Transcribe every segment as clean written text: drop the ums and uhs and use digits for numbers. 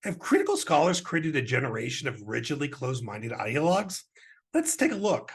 Have critical scholars created a generation of rigidly closed-minded ideologues? Let's take a look.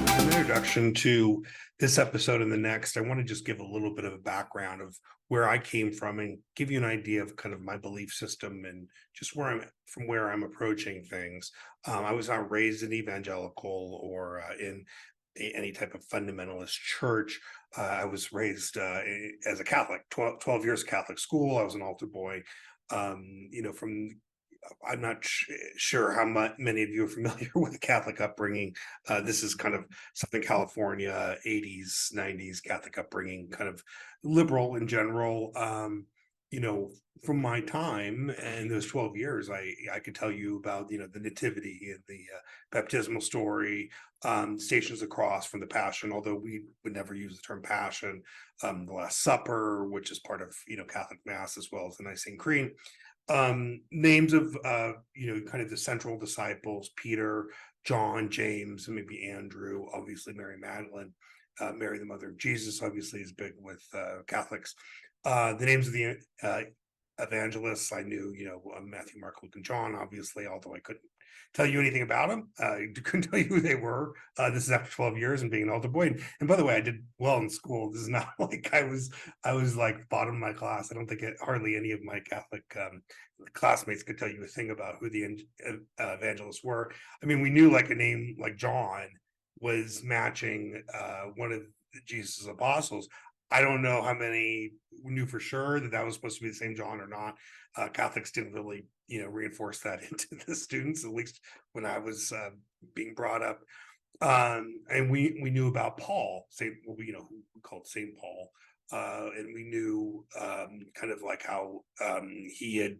As an introduction to this episode and the next, I want to just give a little bit of a background of where I came from and give you an idea of kind of my belief system and just where I'm approaching things. I was not raised an evangelical or in any type of fundamentalist church. I was raised as a Catholic, 12 years Catholic school. I was an altar boy. From I'm not sure how many of you are familiar with the Catholic upbringing. This is kind of Southern California, 80s, 90s Catholic upbringing, kind of liberal in general. From my time and those 12 years, I could tell you about, the nativity and the baptismal story, Stations of Cross from the Passion, although we would never use the term Passion, the Last Supper, which is part of, Catholic Mass, as well as the Nicene Creed. Names of kind of the central disciples: Peter, John, James, and maybe Andrew, obviously Mary Magdalene, Mary the mother of Jesus obviously is big with Catholics. The names of the evangelists I knew, Matthew, Mark, Luke, and John, obviously, although I couldn't tell you anything about them. I couldn't tell you who they were. This is after 12 years and being an altar boy. And by the way, I did well in school. This is not like I was like bottom of my class. I don't think hardly any of my Catholic classmates could tell you a thing about who the evangelists were. I mean, we knew like a name like John was matching one of Jesus' apostles. I don't know how many knew for sure that was supposed to be the same John or not. Catholics didn't really, reinforce that into the students, at least when I was being brought up. And we knew about Paul, who we called Saint Paul, and we knew kind of like how he had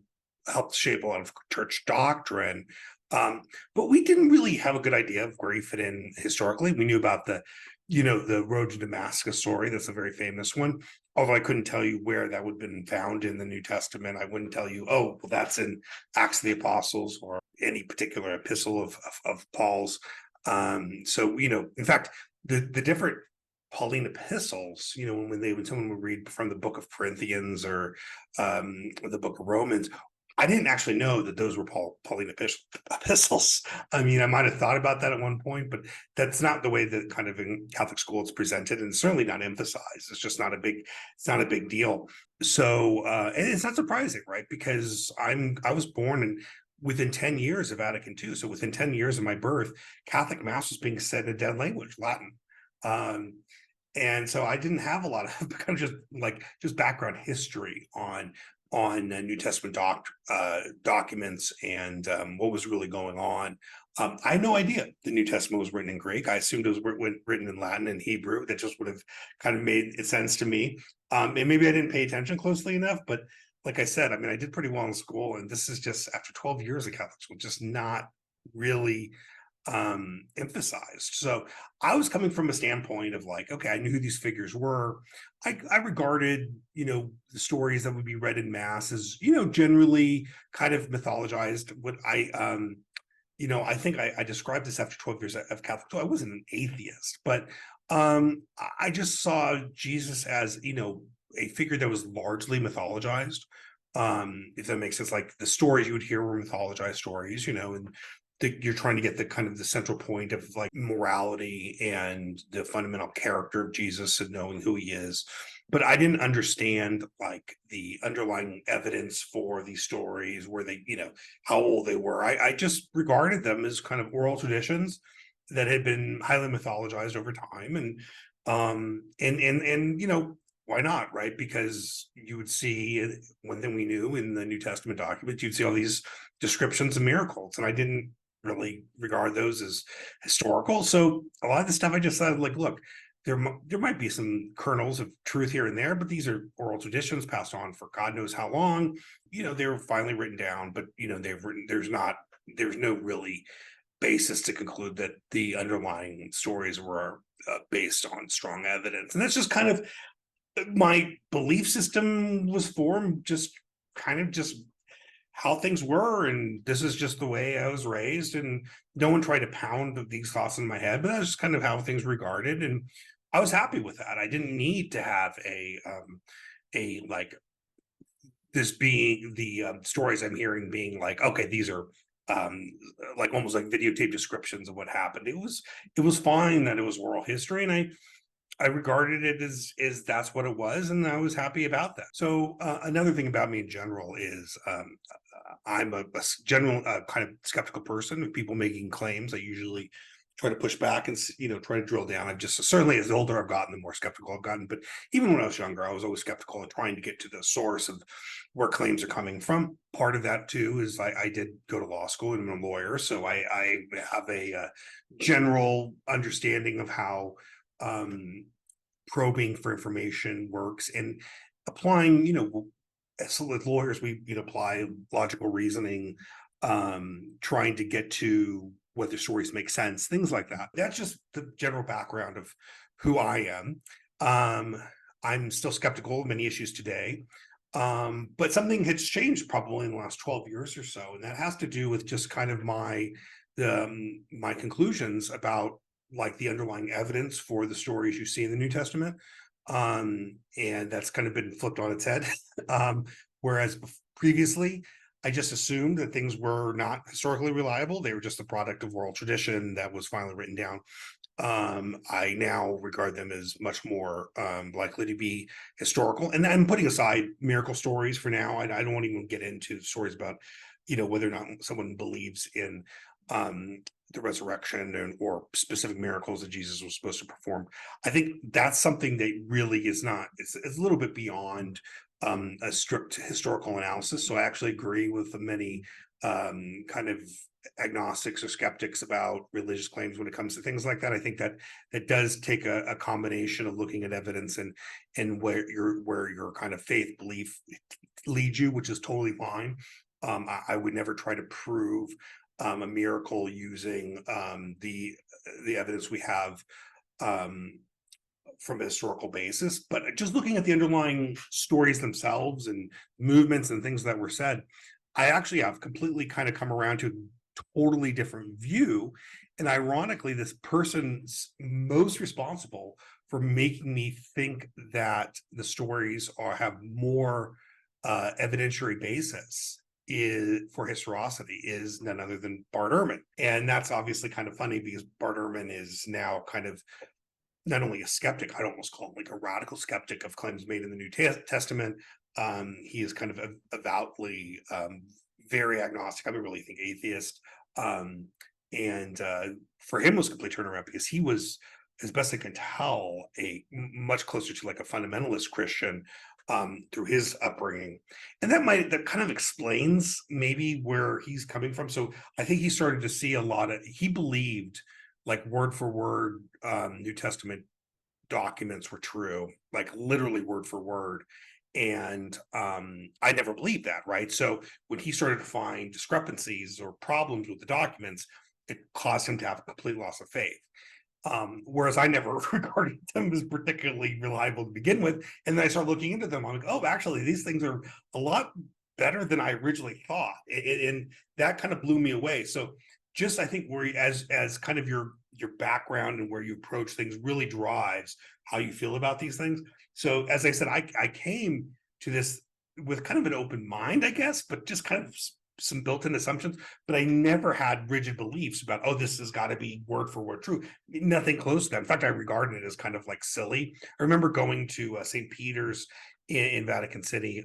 helped shape a lot of church doctrine. But we didn't really have a good idea of where he fit in historically. We knew about the road to Damascus story. That's a very famous one. Although I couldn't tell you where that would have been found in the New Testament. I wouldn't tell you, oh, well, that's in Acts of the Apostles or any particular epistle of Paul's. In fact, the different Pauline epistles, when someone would read from the book of Corinthians or the book of Romans, I didn't actually know that those were Pauline epistles. I mean, I might have thought about that at one point, but that's not the way that kind of in Catholic school it's presented, and certainly not emphasized. It's just not a big deal. So, and it's not surprising, right? Because I was born within 10 years of Vatican II. So within 10 years of my birth, Catholic Mass was being said in a dead language, Latin. And so I didn't have a lot of kind of just background history on New Testament documents and what was really going on. I had no idea the New Testament was written in Greek. I assumed it was written in Latin and Hebrew. That just would have kind of made sense to me. And maybe I didn't pay attention closely enough, but like I said, I mean, I did pretty well in school, and this is just after 12 years of Catholic school, just not really emphasized. So I was coming from a standpoint of like, okay, I knew who these figures were. I regarded, the stories that would be read in Mass as, generally kind of mythologized. What I think I described this after 12 years of Catholic school. I wasn't an atheist, but I just saw Jesus as, a figure that was largely mythologized. If that makes sense, like the stories you would hear were mythologized stories, and you're trying to get the kind of the central point of like morality and the fundamental character of Jesus and knowing who he is. But I didn't understand like the underlying evidence for these stories, where they, how old they were. I just regarded them as kind of oral traditions that had been highly mythologized over time. And why not, right? Because you would see one thing we knew in the New Testament documents, you'd see all these descriptions of miracles, and I didn't really regard those as historical. So a lot of the stuff I just said, like, look, there might be some kernels of truth here and there, but these are oral traditions passed on for God knows how long. They were finally written down, but there's no really basis to conclude that the underlying stories were based on strong evidence. And that's just kind of my belief system was formed, just how things were, and this is just the way I was raised, and no one tried to pound these thoughts in my head, but that's just kind of how things were regarded, and I was happy with that. I didn't need to have a like this being the stories I'm hearing being like, okay, these are like almost like videotape descriptions of what happened. It was fine that it was oral history, and I regarded it as that's what it was, and I was happy about that. So another thing about me in general is I'm a general kind of skeptical person. With people making claims, I usually try to push back and try to drill down. I've just certainly, as the older I've gotten, the more skeptical I've gotten. But even when I was younger, I was always skeptical and trying to get to the source of where claims are coming from. Part of that too is I did go to law school and I'm a lawyer, so I have a general understanding of how probing for information works, and applying, so with lawyers, we apply logical reasoning, trying to get to whether stories make sense, things like that. That's just the general background of who I am. I'm still skeptical of many issues today, but something has changed probably in the last 12 years or so, and that has to do with just kind of my conclusions about like the underlying evidence for the stories you see in the New Testament. And that's kind of been flipped on its head. Whereas previously, I just assumed that things were not historically reliable. They were just the product of oral tradition that was finally written down. I now regard them as much more likely to be historical. And I'm putting aside miracle stories for now. I don't want to even get into stories about, whether or not someone believes in the resurrection or specific miracles that Jesus was supposed to perform. I think that's something that really is not, it's a little bit beyond a strict historical analysis. So I actually agree with the many kind of agnostics or skeptics about religious claims when it comes to things like that. I think that does take a combination of looking at evidence and where your kind of faith belief leads you, which is totally fine. I would never try to prove a miracle using the evidence we have from a historical basis, but just looking at the underlying stories themselves and movements and things that were said, I actually have completely kind of come around to a totally different view. And ironically, this person's most responsible for making me think that the stories have more evidentiary basis for historicity is none other than Bart Ehrman. And that's obviously kind of funny because Bart Ehrman is now kind of not only a skeptic, I'd almost call him like a radical skeptic of claims made in the New Testament. He is kind of avowedly very agnostic. I don't really think atheist. And for him was a complete turnaround because he was, as best I can tell, much closer to like a fundamentalist Christian through his upbringing. And that kind of explains maybe where he's coming from. So I think he started to see he believed like word for word New Testament documents were true, like literally word for word. And I never believed that, right? So when he started to find discrepancies or problems with the documents, it caused him to have a complete loss of faith. Whereas I never regarded them as particularly reliable to begin with. And then I started looking into them. I'm like, oh, actually, these things are a lot better than I originally thought. And that kind of blew me away. So just I think where as kind of your background and where you approach things really drives how you feel about these things. So as I said, I came to this with kind of an open mind, I guess, but just kind of some built-in assumptions, but I never had rigid beliefs about, oh, this has got to be word for word true. Nothing close to that. In fact, I regarded it as kind of like silly. I remember going to St. Peter's in Vatican City,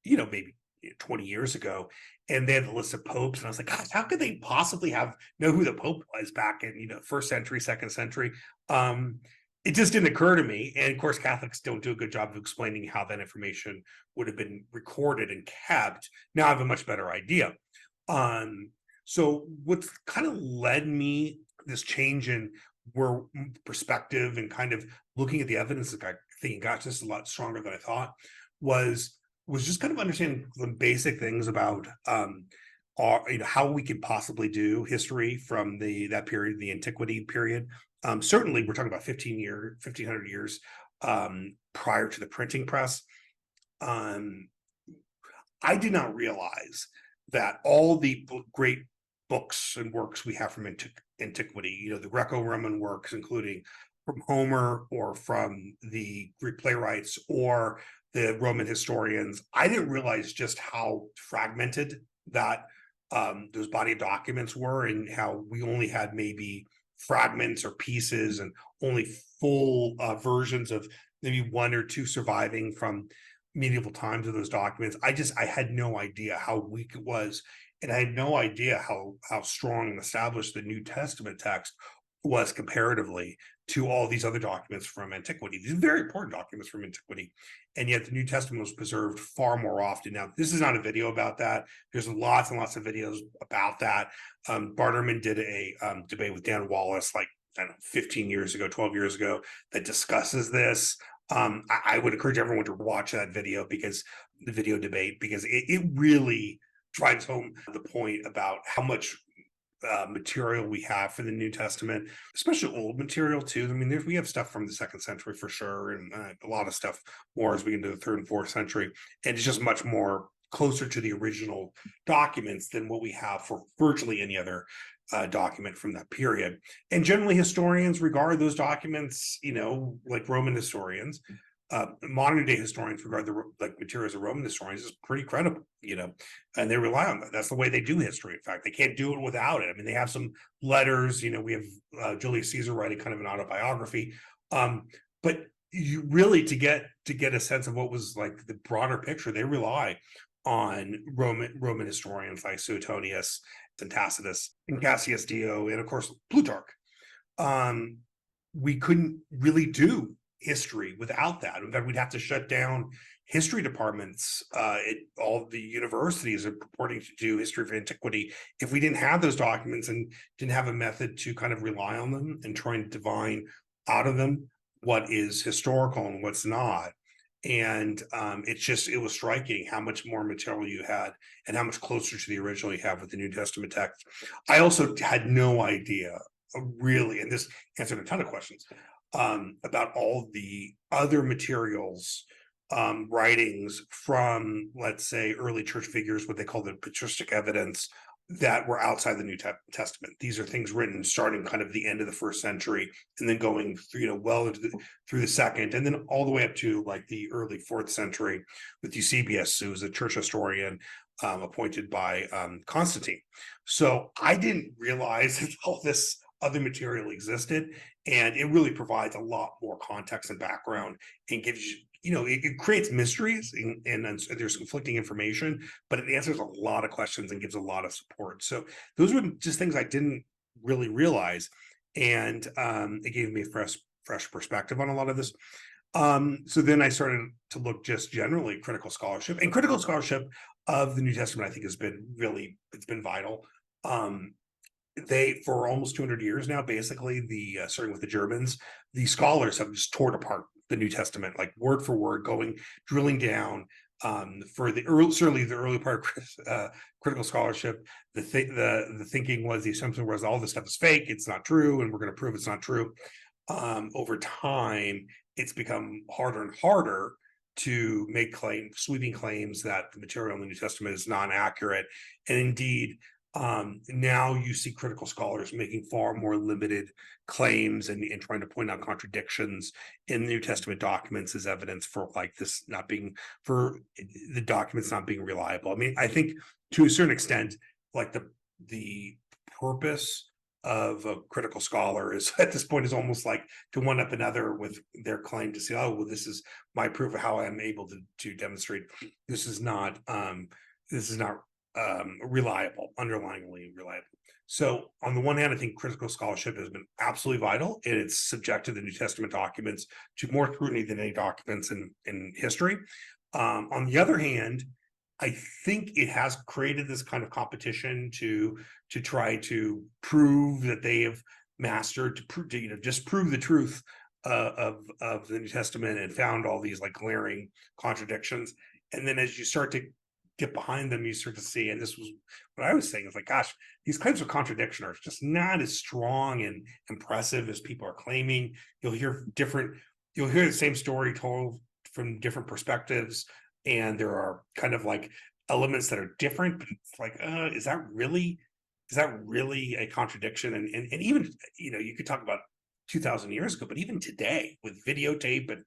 maybe 20 years ago, and they had the list of popes, and I was like, gosh, how could they possibly know who the pope was back in first century, second century? It just didn't occur to me. And of course, Catholics don't do a good job of explaining how that information would have been recorded and kept. Now I have a much better idea. So what's kind of led me this change in where perspective and kind of looking at the evidence that I think got just a lot stronger than I thought was just kind of understanding the basic things about how we could possibly do history from that period, the antiquity period. Certainly, we're talking about 1500 years prior to the printing press. I did not realize that all the great books and works we have from antiquity, the Greco-Roman works, including from Homer or from the Greek playwrights or the Roman historians, I didn't realize just how fragmented that those body of documents were, and how we only had maybe fragments or pieces and only full versions of maybe one or two surviving from medieval times of those documents. I had no idea how weak it was, and I had no idea how strong and established the New Testament text was comparatively to all these other documents from antiquity. These very important documents from antiquity, and yet the New Testament was preserved far more often. Now, this is not a video about that. There's lots and lots of videos about that. Bart Ehrman did a debate with Dan Wallace, like, I don't know, 15 years ago, 12 years ago, that discusses this. I would encourage everyone to watch that video, because the video debate, because it really drives home the point about how much material we have for the New Testament, especially old material too. I mean, we have stuff from the 2nd century for sure, and a lot of stuff more as we get into the 3rd and 4th century, and it's just much more closer to the original documents than what we have for virtually any other document from that period. And generally, historians regard those documents, like Roman historians. Modern day historians regard the materials of Roman historians as pretty credible, and they rely on that. That's the way they do history. In fact, they can't do it without it. I mean, they have some letters, we have Julius Caesar writing kind of an autobiography. But you really, to get a sense of what was like the broader picture, they rely on Roman historians like Suetonius and Tacitus and Cassius Dio, and of course Plutarch. We couldn't really do history without that. In fact, we'd have to shut down history departments at all the universities are purporting to do history of antiquity if we didn't have those documents and didn't have a method to kind of rely on them and try and divine out of them what is historical and what's not. And it was striking how much more material you had and how much closer to the original you have with the New Testament text. I also had no idea, really, and this answered a ton of questions about all the other materials, writings from, let's say, early church figures, what they call the patristic evidence, that were outside the New Testament. These are things written starting kind of the end of the 1st century and then going through, well into through the 2nd, and then all the way up to like the early 4th century with Eusebius, who was a church historian appointed by Constantine. So I didn't realize that all this other material existed, and it really provides a lot more context and background and gives you, it creates mysteries and there's conflicting information, but it answers a lot of questions and gives a lot of support. So those were just things I didn't really realize, and it gave me a fresh perspective on a lot of this. So then I started to look just generally critical scholarship of the New Testament. I think it's been vital. For almost 200 years now, basically, starting with the Germans, the scholars have just torn apart the New Testament, like word for word, drilling down. Certainly the early part of critical scholarship, the thinking was, the assumption was, all this stuff is fake, it's not true, and we're going to prove it's not true. Over time, it's become harder and harder to make sweeping claims that the material in the New Testament is non-accurate, and indeed, now you see critical scholars making far more limited claims and trying to point out contradictions in the New Testament documents as evidence for the documents not being reliable. I mean, I think to a certain extent, like the purpose of a critical scholar is at this point is almost like to one up another with their claim to say, oh, well, this is my proof of how I'm able to demonstrate this is not reliable, underlyingly reliable. So on the one hand, I think critical scholarship has been absolutely vital, and it's subjected the New Testament documents to more scrutiny than any documents in history. On the other hand, I think it has created this kind of competition to try to prove that they have master to disprove the truth of the New Testament, and found all these like glaring contradictions. And then as you start to get behind them, you start to see, and this was what I was saying, is like, gosh, these claims of contradiction are just not as strong and impressive as people are claiming. You'll hear the same story told from different perspectives, and there are kind of like elements that are different, but it's like, is that really a contradiction? And even, you could talk about 2,000 years ago, but even today with videotape and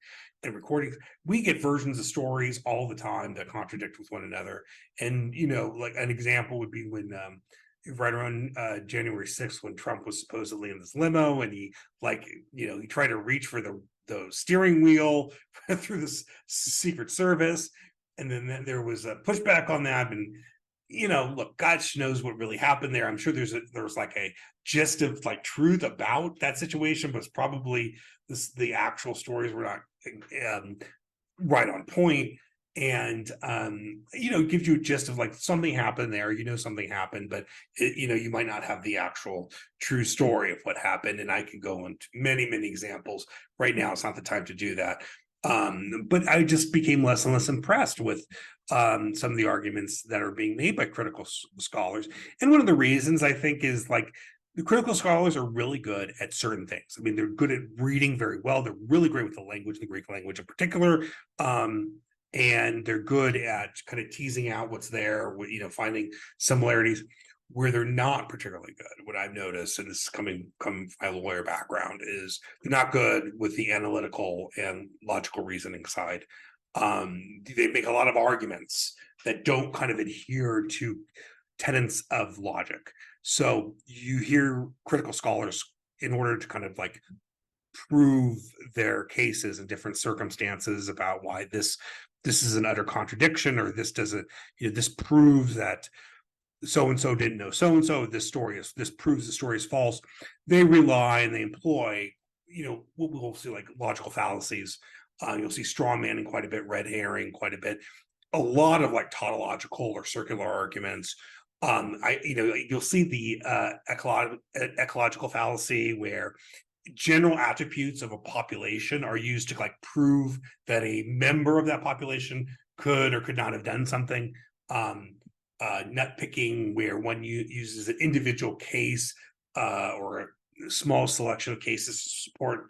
recordings, we get versions of stories all the time that contradict with one another. And like an example would be when right around January 6th, when Trump was supposedly in this limo, and he he tried to reach for the steering wheel through this Secret Service, and then there was a pushback on that. And look, God knows what really happened there. I'm sure there's like a gist of like truth about that situation, but it's probably the actual stories were not right on point. And it gives you a gist of like something happened there, something happened, but you might not have the actual true story of what happened. And I could go into many examples. Right now it's not the time to do that. But I just became less and less impressed with some of the arguments that are being made by critical scholars. And one of the reasons, I think, is like the critical scholars are really good at certain things. I mean, they're good at reading very well. They're really great with the language, the Greek language in particular. And they're good at kind of teasing out what's there, finding similarities. Where they're not particularly good, what I've noticed, and this is coming from my lawyer background, is they're not good with the analytical and logical reasoning side. They make a lot of arguments that don't kind of adhere to tenets of logic. So you hear critical scholars, in order to kind of like prove their cases in different circumstances about why this is an utter contradiction, or this doesn't, this proves that so and so didn't know so and so. This proves the story is false. They rely and they employ, we'll see like logical fallacies. You'll see straw manning quite a bit, red herring quite a bit, a lot of like tautological or circular arguments. You'll see the ecological fallacy, where general attributes of a population are used to like prove that a member of that population could or could not have done something. Nut picking, where one uses an individual case or a small selection of cases to support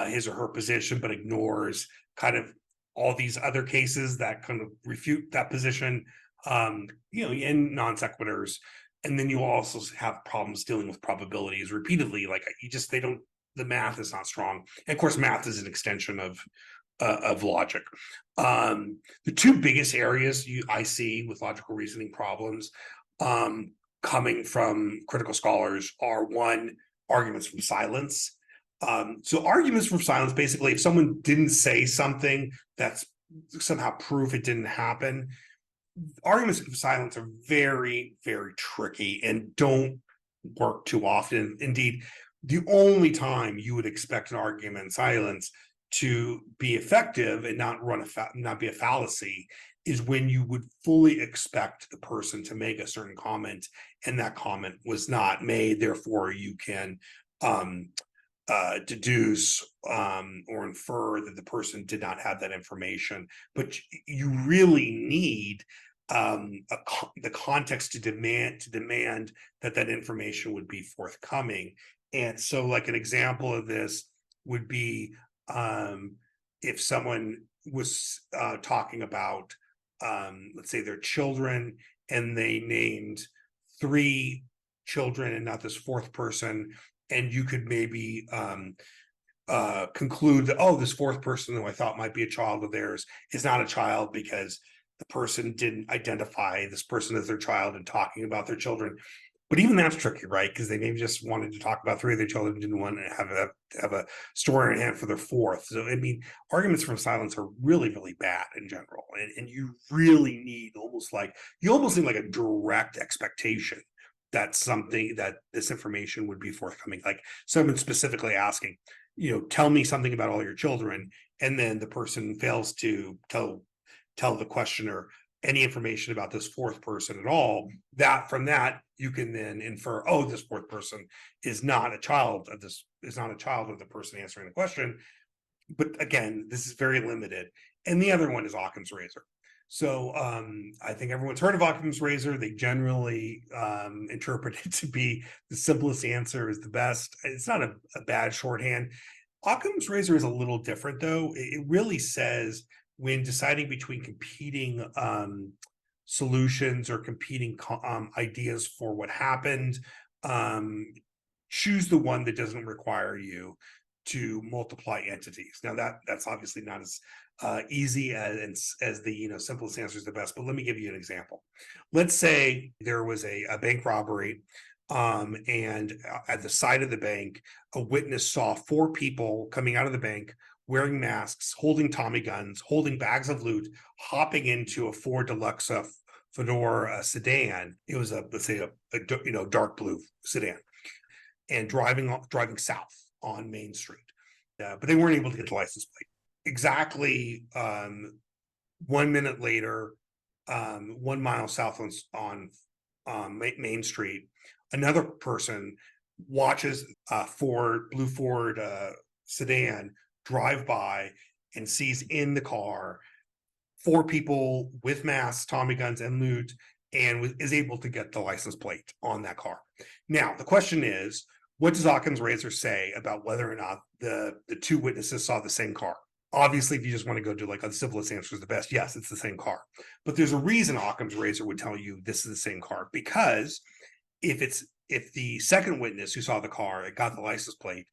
his or her position, but ignores kind of all these other cases that kind of refute that position, in non sequiturs. And then you also have problems dealing with probabilities repeatedly. Like the math is not strong. And of course, math is an extension of logic. The two biggest areas I see with logical reasoning problems coming from critical scholars are, one, arguments from silence. So arguments from silence, basically, if someone didn't say something, that's somehow proof it didn't happen. Arguments from silence are very tricky and don't work too often. Indeed, the only time you would expect an argument in silence to be effective and not be a fallacy is when you would fully expect the person to make a certain comment, and that comment was not made. Therefore, you can deduce or infer that the person did not have that information. But you really need the context to demand that information would be forthcoming. And so, like, an example of this would be if someone was talking about, let's say, their children, and they named 3 children and not this 4th person, and you could maybe conclude that, oh, this 4th person who I thought might be a child of theirs is not a child, because the person didn't identify this person as their child and talking about their children. But even that's tricky, right? Because they maybe just wanted to talk about 3 of their children, didn't want to have a story in hand for their 4th. So, I mean, arguments from silence are really bad in general. And you really need almost need like a direct expectation that this information would be forthcoming. Like someone specifically asking, tell me something about all your children. And then the person fails to tell the questioner, any information about this fourth person at all, that from that you can then infer, oh, this fourth person is not a child of the person answering the question. But again, this is very limited. And the other one is Occam's razor. So I think everyone's heard of Occam's razor. They generally interpret it to be the simplest answer is the best. It's not a bad shorthand. Occam's razor is a little different, though. It really says when deciding between competing solutions or competing ideas for what happened, choose the one that doesn't require you to multiply entities. Now that's obviously not as easy as the simplest answer is the best, but let me give you an example. Let's say there was a bank robbery, and at the side of the bank, a witness saw 4 people coming out of the bank wearing masks, holding Tommy guns, holding bags of loot, hopping into a Ford Deluxe four-door sedan. It was let's say a dark blue sedan, and driving south on Main Street. But they weren't able to get the license plate. Exactly 1 minute later, 1 mile south on Main Street, another person watches a blue Ford sedan drive by and sees in the car 4 people with masks, Tommy guns, and loot, and is able to get the license plate on that car. Now, the question is, what does Occam's razor say about whether or not the 2 witnesses saw the same car? Obviously, if you just want to go to the simplest answer is the best, yes, it's the same car. But there's a reason Occam's razor would tell you this is the same car, because if the second witness who saw the car and got the license plate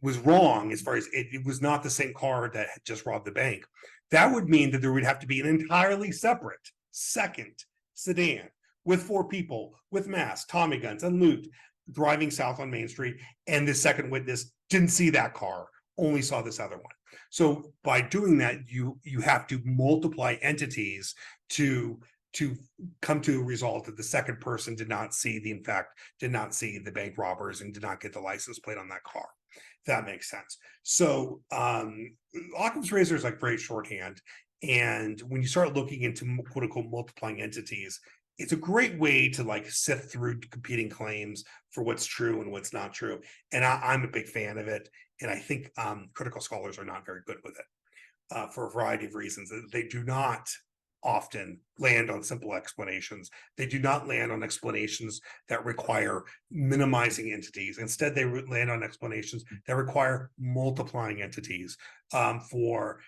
was wrong as far as it was not the same car that had just robbed the bank, that would mean that there would have to be an entirely separate second sedan with 4 people with masks, Tommy guns, and loot driving south on Main Street, and the second witness didn't see that car, only saw this other one. So by doing that, you have to multiply entities to come to a result that the second person did not see the bank robbers and did not get the license plate on that car. If that makes sense. So Occam's razor is like very shorthand. And when you start looking into quote unquote multiplying entities, it's a great way to sift through competing claims for what's true and what's not true. And I'm a big fan of it. And I think critical scholars are not very good with it for a variety of reasons. They do not often land on simple explanations. They do not land on explanations that require minimizing entities. Instead, they land on explanations that require multiplying entities for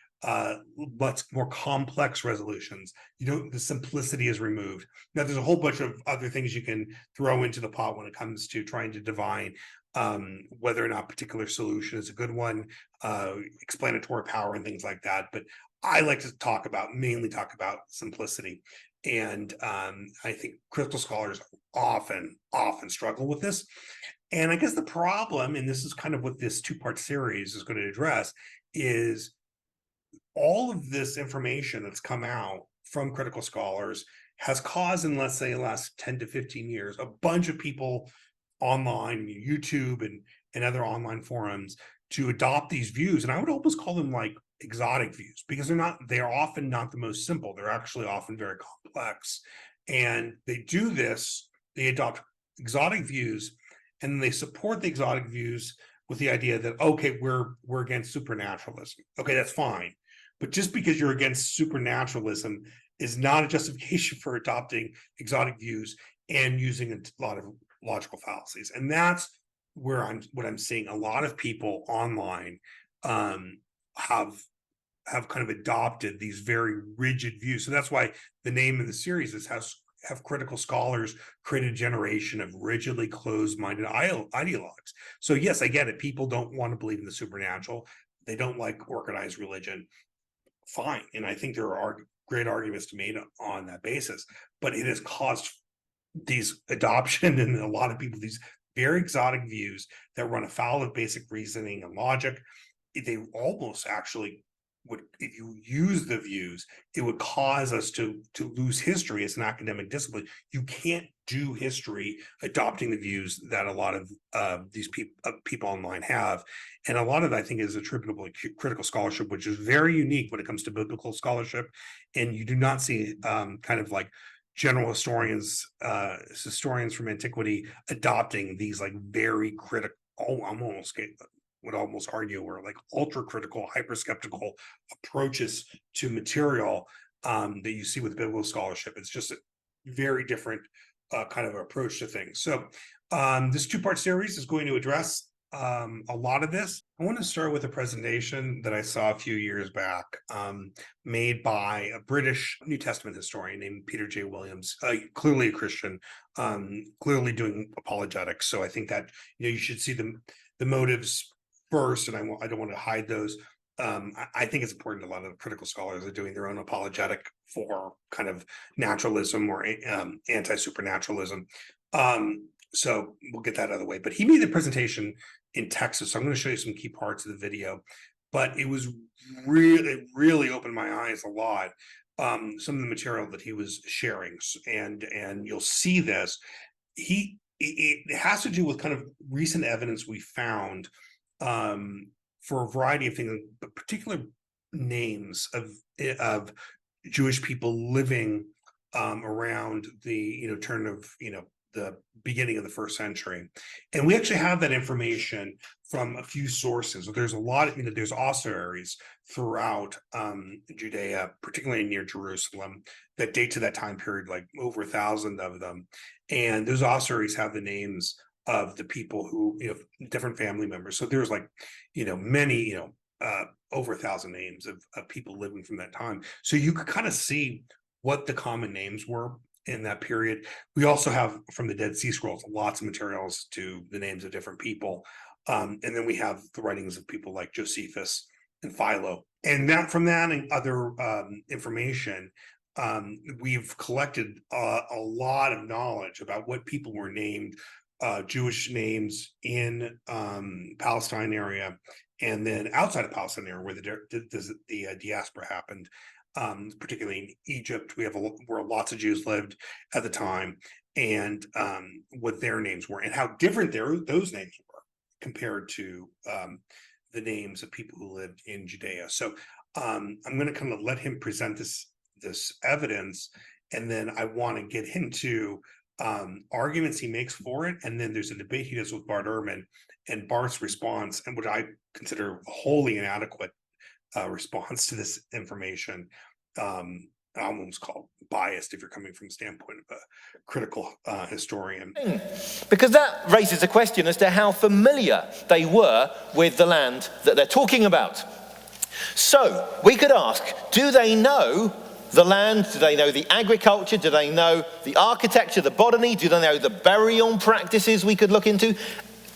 much more complex resolutions. The simplicity is removed. Now, there's a whole bunch of other things you can throw into the pot when it comes to trying to divine whether or not a particular solution is a good one, explanatory power and things like that. But I like to mainly talk about simplicity. And I think critical scholars often struggle with this. And I guess the problem, and this is kind of what this 2-part series is going to address, is all of this information that's come out from critical scholars has caused, in let's say the last 10 to 15 years, a bunch of people online, YouTube and other online forums, to adopt these views. And I would almost call them exotic views, because they're often not the most simple. They're actually often very complex. And they do this, they adopt exotic views, and they support the exotic views with the idea that, okay, we're against supernaturalism. Okay, that's fine. But just because you're against supernaturalism is not a justification for adopting exotic views and using a lot of logical fallacies. And that's what I'm seeing. A lot of people online have kind of adopted these very rigid views. So that's why the name of the series is have critical scholars created a generation of rigidly closed-minded ideologues. So yes, I get it. People don't want to believe in the supernatural. They don't like organized religion. Fine. And I think there are great arguments to be made on that basis. But it has caused these adoption and a lot of people, these very exotic views that run afoul of basic reasoning and logic. They almost actually would, if you use the views, it would cause us to lose history as an academic discipline. You can't do history adopting the views that a lot of these people online have, and a lot of that, I think, is attributable to critical scholarship, which is very unique when it comes to biblical scholarship, and you do not see kind of like general historians from antiquity adopting these like very critical. Oh, would almost argue were like ultra critical, hyper skeptical approaches to material that you see with biblical scholarship. It's just a very different kind of approach to things. So this two-part series is going to address a lot of this. I want to start with a presentation that I saw a few years back made by a British New Testament historian named Peter J. Williams, clearly a Christian, clearly doing apologetics. So I think that you should see the motives first, and I don't want to hide those. I think it's important. A lot of critical scholars are doing their own apologetic for kind of naturalism or anti-supernaturalism. So we'll get that out of the way. But he made the presentation in Texas. So I'm going to show you some key parts of the video. But it was really opened my eyes a lot. Some of the material that he was sharing, and you'll see this. It has to do with kind of recent evidence we found for a variety of things, but particular names of Jewish people living around the turn of the beginning of the first century. And we actually have that information from a few sources. So there's a lot of, there's ossuaries throughout Judea, particularly near Jerusalem, that date to that time period, like over 1,000 of them. And those ossuaries have the names of the people who, different family members. So there's like, many, over 1,000 names of people living from that time. So you could kind of see what the common names were in that period. We also have from the Dead Sea Scrolls lots of materials to the names of different people. And then we have the writings of people like Josephus and Philo. And that from that and other information, we've collected a lot of knowledge about what people were named, Jewish names in Palestine area, and then outside of Palestine area where the diaspora happened. Particularly in Egypt, where lots of Jews lived at the time, and what their names were and how different those names were compared to the names of people who lived in Judea. So I'm going to kind of let him present this evidence, and then I want to get into arguments he makes for it, and then there's a debate he does with Bart Ehrman, and Bart's response, and what I consider wholly inadequate response to this information. I almost call biased if you're coming from the standpoint of a critical historian. Because that raises a question as to how familiar they were with the land that they're talking about. So we could ask, do they know the land? Do they know the agriculture? Do they know the architecture, the botany? Do they know the burial practices we could look into?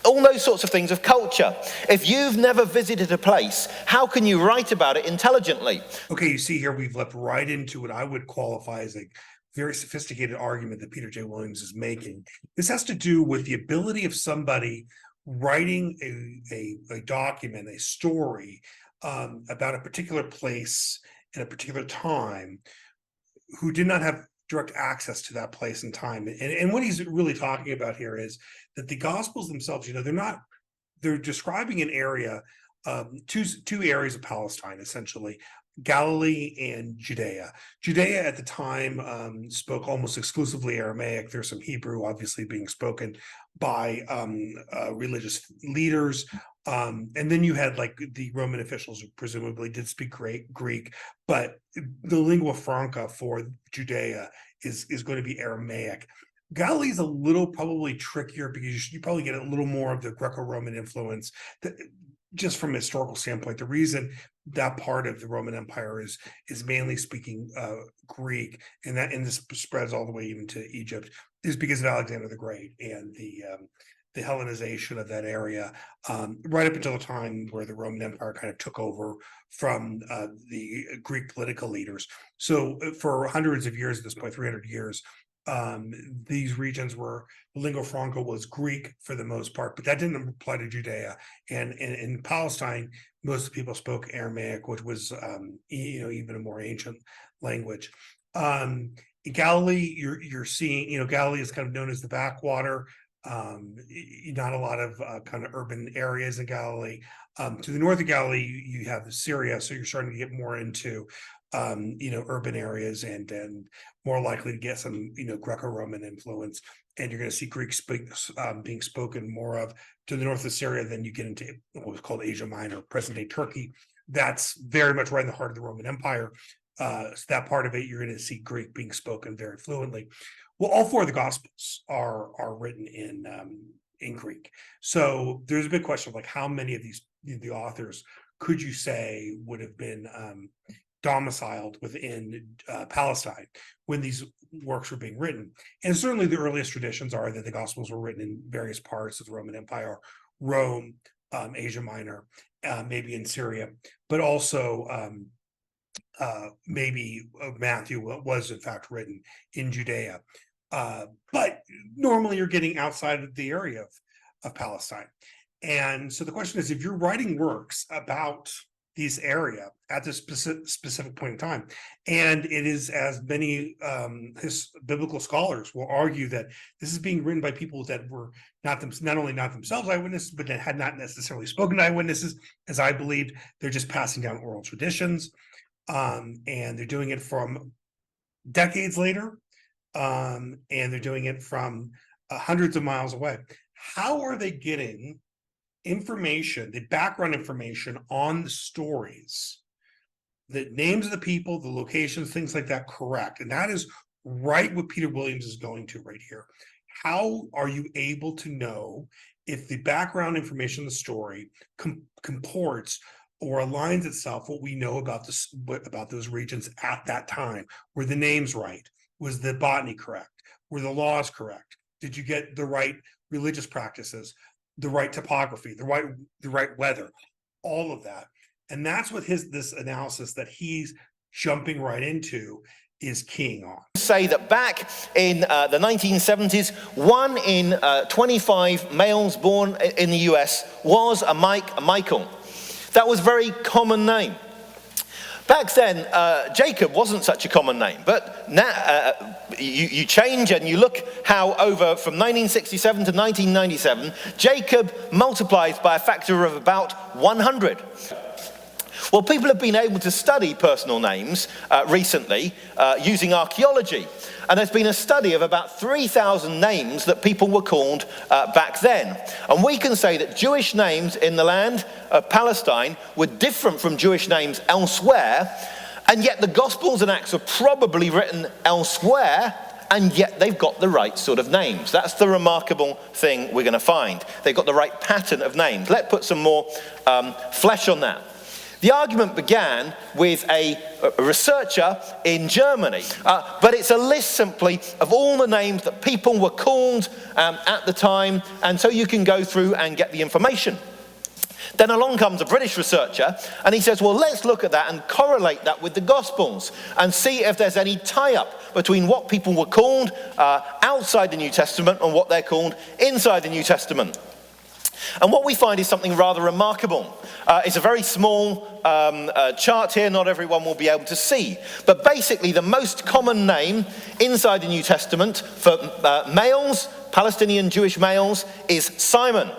All those sorts of things of culture. If you've never visited a place, how can you write about it intelligently? Okay, you see here we've leapt right into what I would qualify as a very sophisticated argument that Peter J. Williams is making. This has to do with the ability of somebody writing a document, a story about a particular place in a particular time, who did not have direct access to that place and time. And what he's really talking about here is that the Gospels themselves, they're describing an area, two areas of Palestine, essentially, Galilee and Judea. Judea at the time spoke almost exclusively Aramaic. There's some Hebrew obviously being spoken by religious leaders. And then you had like the Roman officials who presumably did speak Greek, but the lingua franca for Judea is going to be Aramaic. Galilee is a little probably trickier because you probably get a little more of the Greco-Roman influence. Just from a historical standpoint, the reason that part of the Roman Empire is mainly speaking Greek, and this spreads all the way even to Egypt, is because of Alexander the Great and the Hellenization of that area, right up until the time where the Roman Empire kind of took over from the Greek political leaders. So for hundreds of years at this point, 300 years, these regions were lingua franca was Greek for the most part, but that didn't apply to Judea. And in Palestine, most people spoke Aramaic, which was even a more ancient language. In Galilee, you're seeing, Galilee is kind of known as the backwater. Not a lot of kind of urban areas in Galilee. To the north of Galilee, you have Syria, so you're starting to get more into urban areas and more likely to get some Greco-Roman influence, and you're going to see Greek being spoken more of to the north of Syria. Then you get into what was called Asia Minor, present-day Turkey. That's very much right in the heart of the Roman Empire. So that part of it, you're going to see Greek being spoken very fluently. Well, all four of the Gospels are written in Greek. So there's a big question of like how many of the authors could you say would have been domiciled within Palestine when these works were being written. And certainly the earliest traditions are that the Gospels were written in various parts of the Roman Empire, Rome, Asia Minor, maybe in Syria, but also maybe Matthew was in fact written in Judea. But normally you're getting outside of the area of Palestine. And so the question is, if you're writing works about this area at this specific point in time, and it is, as many biblical scholars will argue, that this is being written by people that were not only not themselves eyewitnesses, but that had not necessarily spoken to eyewitnesses, as I believed. They're just passing down oral traditions, and they're doing it from decades later, and they're doing it from hundreds of miles away. How are they getting information, the background information on the stories, the names of the people, the locations, things like that, correct? And that is right what Peter Williams is going to right here. How are you able to know if the background information in the story comports or aligns itself what we know about those regions at that time? Were the names right? Was the botany correct? Were the laws correct? Did you get the right religious practices, the right topography, the right weather, all of that? And that's what this analysis that he's jumping right into is keying on. Say that back in the 1970s, 1 in 25 males born in the US was a Michael. That was a very common name. Back then, Jacob wasn't such a common name, but now you change and you look how over from 1967 to 1997, Jacob multiplies by a factor of about 100. Well, people have been able to study personal names recently using archaeology. And there's been a study of about 3,000 names that people were called back then. And we can say that Jewish names in the land of Palestine were different from Jewish names elsewhere, and yet the Gospels and Acts are probably written elsewhere, and yet they've got the right sort of names. That's the remarkable thing we're going to find. They've got the right pattern of names. Let's put some more flesh on that. The argument began with a researcher in Germany, but it's a list simply of all the names that people were called at the time, and so you can go through and get the information. Then along comes a British researcher, and he says, well, let's look at that and correlate that with the Gospels and see if there's any tie-up between what people were called outside the New Testament and what they're called inside the New Testament. And what we find is something rather remarkable. It's a very small chart here, not everyone will be able to see. But basically the most common name inside the New Testament for males, Palestinian Jewish males, is Simon.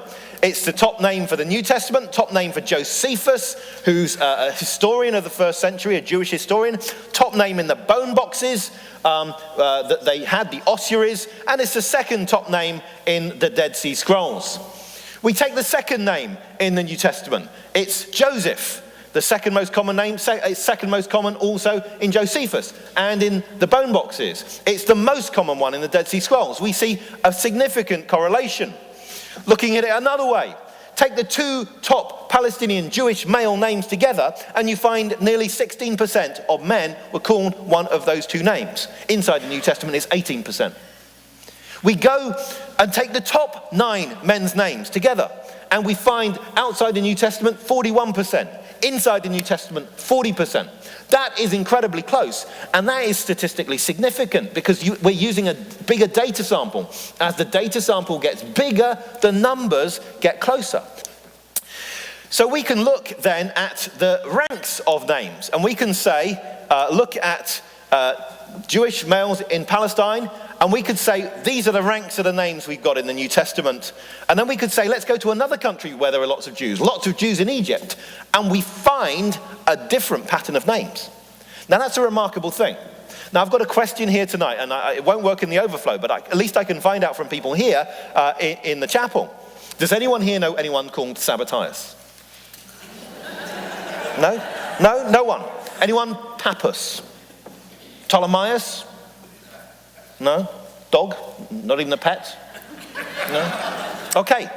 It's the top name for the New Testament, top name for Josephus, who's a historian of the first century, a Jewish historian. Top name in the bone boxes that they had, the ossuaries, and it's the second top name in the Dead Sea Scrolls. We take the second name in the New Testament. It's Joseph, the second most common name, second most common also in Josephus and in the bone boxes. It's the most common one in the Dead Sea Scrolls. We see a significant correlation. Looking at it another way, take the two top Palestinian Jewish male names together and you find nearly 16% of men were called one of those two names. Inside the New Testament it's 18%. We go and take the top 9 men's names together and we find outside the New Testament 41%. Inside the New Testament, 40%. That is incredibly close, and that is statistically significant because we're using a bigger data sample. As the data sample gets bigger, the numbers get closer. So we can look then at the ranks of names, and we can say, look at Jewish males in Palestine, and we could say, these are the ranks of the names we've got in the New Testament. And then we could say, let's go to another country where there are lots of Jews in Egypt, and we find a different pattern of names. Now that's a remarkable thing. Now I've got a question here tonight, and it won't work in the overflow, but at least I can find out from people here in the chapel. Does anyone here know anyone called Sabbathias? No? No? No one? Anyone? Pappus? Ptolemaeus? No? Dog? Not even a pet? No? Okay.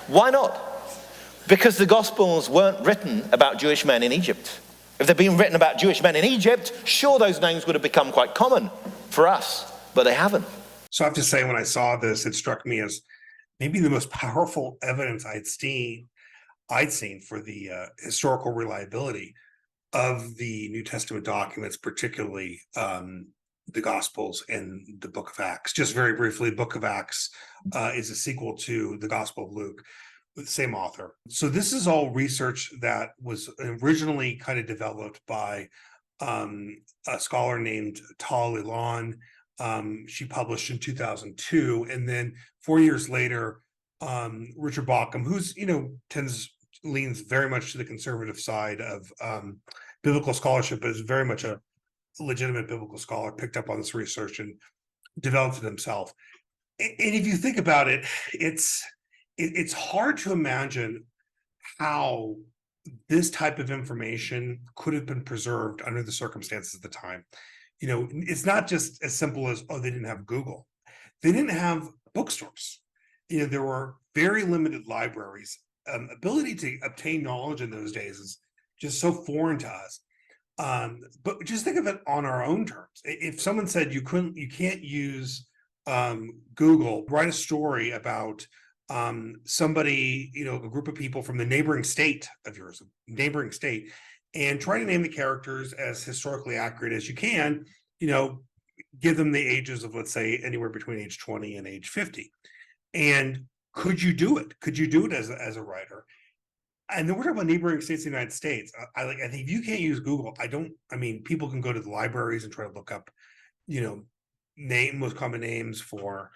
Why not? Because the Gospels weren't written about Jewish men in Egypt. If they'd been written about Jewish men in Egypt, sure, those names would have become quite common for us, but they haven't. So I have to say, when I saw this, it struck me as maybe the most powerful evidence I'd seen for the historical reliability of the New Testament documents, particularly the Gospels and the Book of Acts. Just very briefly, the Book of Acts is a sequel to the Gospel of Luke with the same author. So this is all research that was originally kind of developed by a scholar named Tal Ilan. She published in 2002, and then 4 years later, Richard Bauckham, who's leans very much to the conservative side of biblical scholarship, but is very much a legitimate biblical scholar, picked up on this research and developed it himself. And if you think about it, it's hard to imagine how this type of information could have been preserved under the circumstances of the time. It's not just as simple as, oh, they didn't have Google. They didn't have bookstores. There were very limited libraries. Ability to obtain knowledge in those days is just so foreign to us. But just think of it on our own terms. If someone said you can't use Google, write a story about somebody, a group of people from the neighboring state of yours, and try to name the characters as historically accurate as you can, give them the ages of, let's say, anywhere between age 20 and age 50. And could you do it? Could you do it as a writer? And then we're talking about neighboring states of the United States. I think if you can't use Google, people can go to the libraries and try to look up, most common names for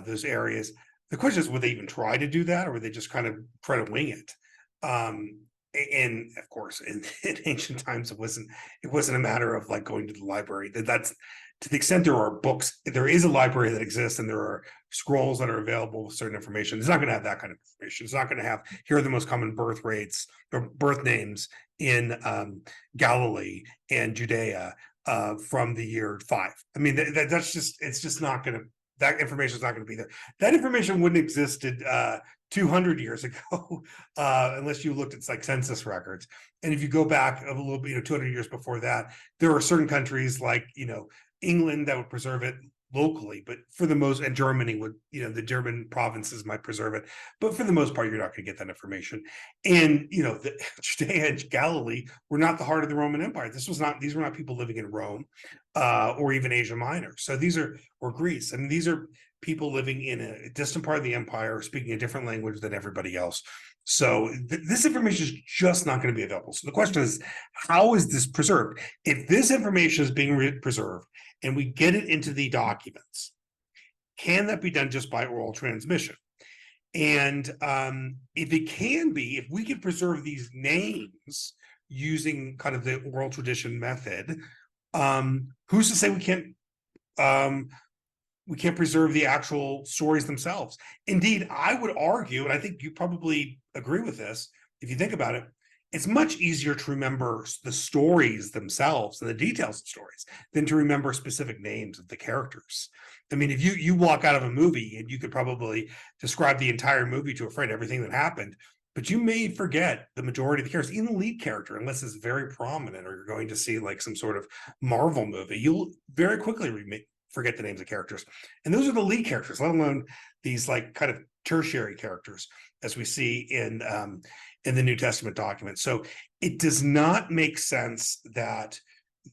those areas. The question is, would they even try to do that, or would they just kind of try to wing it? And of course, in ancient times, it wasn't a matter of like going to the library. That's to the extent there are books, there is a library that exists, and there are scrolls that are available with certain information. It's not going to have that kind of information. It's not going to have, here are the most common birth rates or birth names in Galilee and Judea from the year 5. That's just, it's just not going to, that information is not going to be there. That information wouldn't have existed 200 years ago, unless you looked at like census records. And if you go back a little bit, 200 years before that, there are certain countries like, England that would preserve it locally, but for the most, and Germany would, the German provinces might preserve it, but for the most part, you're not going to get that information. And, the Judea and Galilee were not the heart of the Roman Empire. These were not people living in Rome, or even Asia Minor. So or Greece. These are people living in a distant part of the empire, speaking a different language than everybody else. So this information is just not going to be available. So the question is, how is this preserved? If this information is being preserved and we get it into the documents, can that be done just by oral transmission? And if it can be, if we can preserve these names using kind of the oral tradition method, who's to say we can't preserve the actual stories themselves? Indeed, I would argue, and I think you probably agree with this, if you think about it, it's much easier to remember the stories themselves and the details of stories than to remember specific names of the characters. If you walk out of a movie and you could probably describe the entire movie to a friend, everything that happened, but you may forget the majority of the characters, even the lead character, unless it's very prominent or you're going to see like some sort of Marvel movie. You'll very quickly forget the names of characters. And those are the lead characters, let alone these like kind of tertiary characters, as we see in in the New Testament documents. So it does not make sense that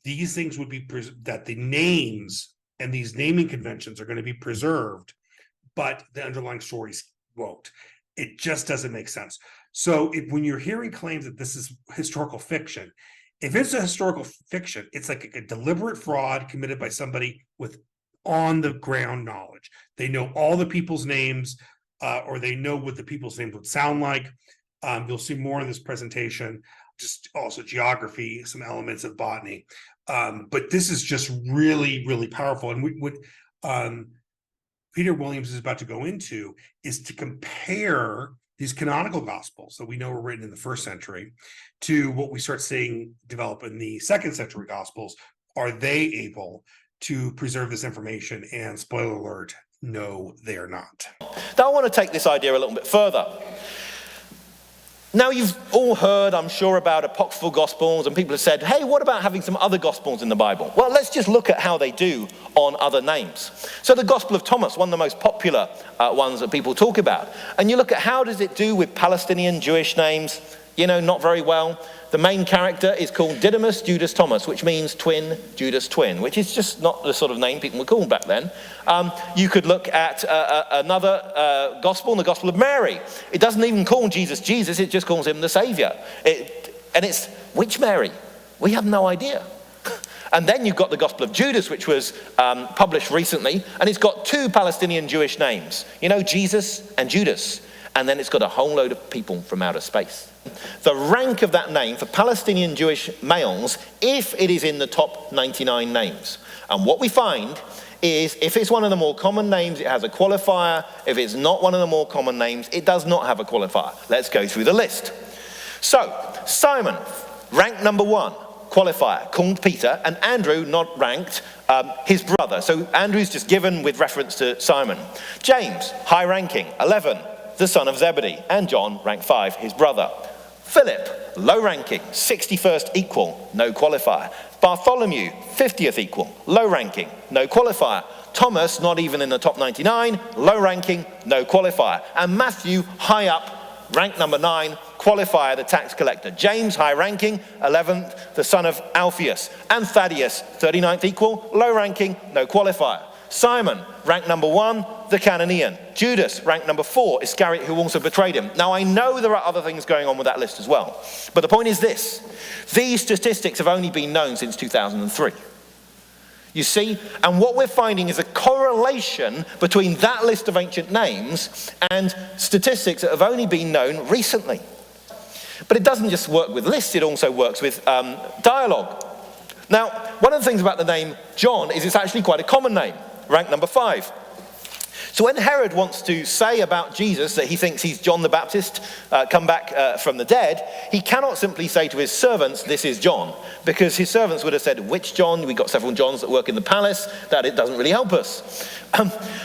these things would be, that the names and these naming conventions are going to be preserved, but the underlying stories won't. It just doesn't make sense. So when you're hearing claims that this is historical fiction, if it's a historical fiction, it's like a deliberate fraud committed by somebody with on the ground knowledge. They know all the people's names, or they know what the people's names would sound like. You'll see more in this presentation, just also geography, some elements of botany. But this is just really, really powerful. And what Peter Williams is about to go into is to compare these canonical gospels that we know were written in the 1st century to what we start seeing develop in the 2nd century gospels. Are they able to preserve this information? And spoiler alert, no, they are not. Now I want to take this idea a little bit further. Now you've all heard, I'm sure, about apocryphal gospels, and people have said, hey, what about having some other gospels in the Bible? Well, let's just look at how they do on other names. So the Gospel of Thomas, one of the most popular ones that people talk about. And you look at how does it do with Palestinian Jewish names? You know, not very well. The main character is called Didymus Judas Thomas, which means twin, Judas twin, which is just not the sort of name people were called back then. You could look at another gospel, the Gospel of Mary. It doesn't even call Jesus Jesus, it just calls him the Savior. And it's, which Mary? We have no idea. And then you've got the Gospel of Judas, which was published recently, and it's got 2 Palestinian Jewish names. You know, Jesus and Judas. And then it's got a whole load of people from outer space. The rank of that name for Palestinian Jewish males, if it is in the top 99 names. And what we find is if it's one of the more common names, it has a qualifier. If it's not one of the more common names, it does not have a qualifier. Let's go through the list. So, Simon, rank number 1, qualifier, called Peter, and Andrew, not ranked, his brother. So Andrew's just given with reference to Simon. James, high ranking, 11. The son of Zebedee, and John, rank 5, his brother. Philip, low ranking, 61st equal, no qualifier. Bartholomew, 50th equal, low ranking, no qualifier. Thomas, not even in the top 99, low ranking, no qualifier. And Matthew, high up, rank number 9, qualifier, the tax collector. James, high ranking, 11th, the son of Alphaeus. And Thaddeus, 39th equal, low ranking, no qualifier. Simon, rank number 1, the Cananean. Judas, rank number 4, Iscariot, who also betrayed him. Now I know there are other things going on with that list as well. But the point is this, these statistics have only been known since 2003. You see, and what we're finding is a correlation between that list of ancient names and statistics that have only been known recently. But it doesn't just work with lists, it also works with dialogue. Now, one of the things about the name John is it's actually quite a common name, rank number 5. So when Herod wants to say about Jesus that he thinks he's John the Baptist, come back from the dead, he cannot simply say to his servants, this is John, because his servants would have said, which John? We've got several Johns that work in the palace, that it doesn't really help us.